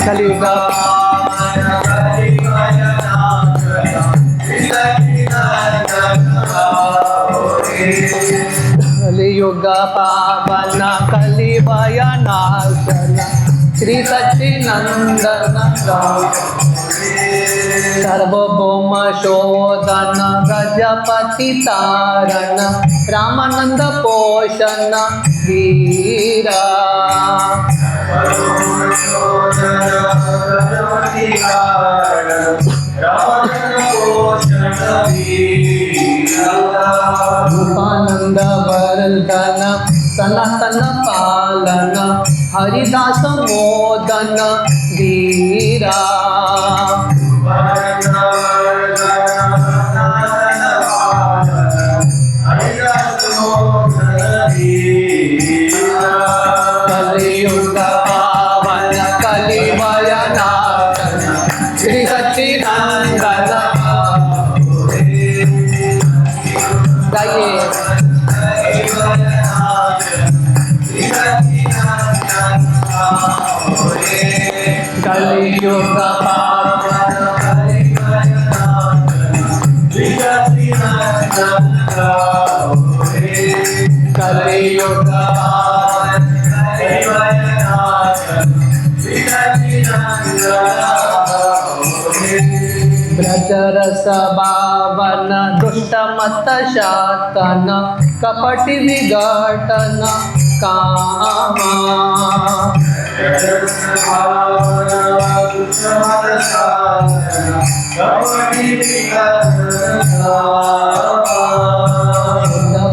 कलियुग कलियुग पावन कलिबयनाशन श्री सच्चिनंदन सर्वभौम शोधन गजपति तारण रामानंद पोषण वीरा। रूपानंद वर्धन सनातन पालन हरिदास मोदन धीरा। कलियुग पावन कलियुग पावन ब्रज रस बावन दुष्ट मत शातन कपट विघटन कामा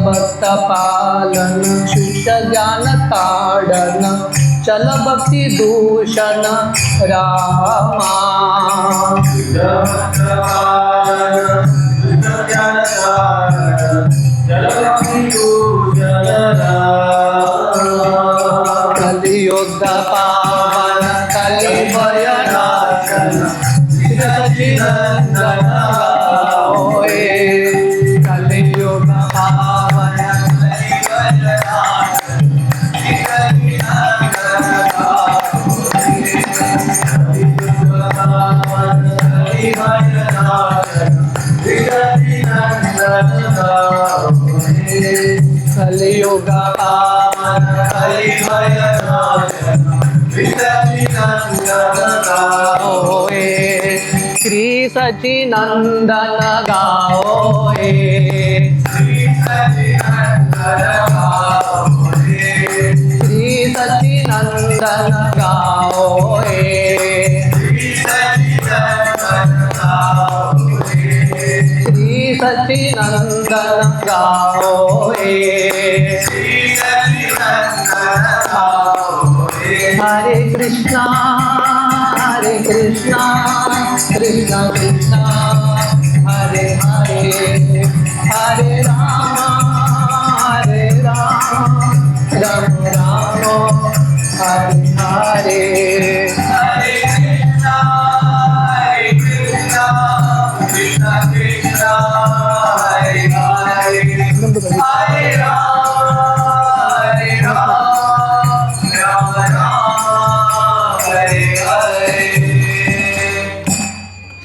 भक्त पालन शिष ज्ञान ताड़न चल भक्ति दूषण रामा कलियुग पावन कलिभय नाशन सच्चिदानंद होए कलियुग पावन कलियुग पावन कलिभय होए श्री सच्चिदानंद गाओए श्री सच्चिदानंद गाओए श्री सच्चिदानंद गाओए हरे कृष्णा कृष्णा कृष्णा हरे हरे हरे राम राम राम हरे हरे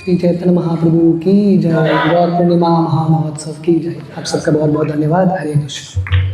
श्री चैतन्य महाप्रभु की जय। गौर पूर्णिमा महामहोत्सव की जय। आप सबका बहुत बहुत धन्यवाद। हरे कृष्ण।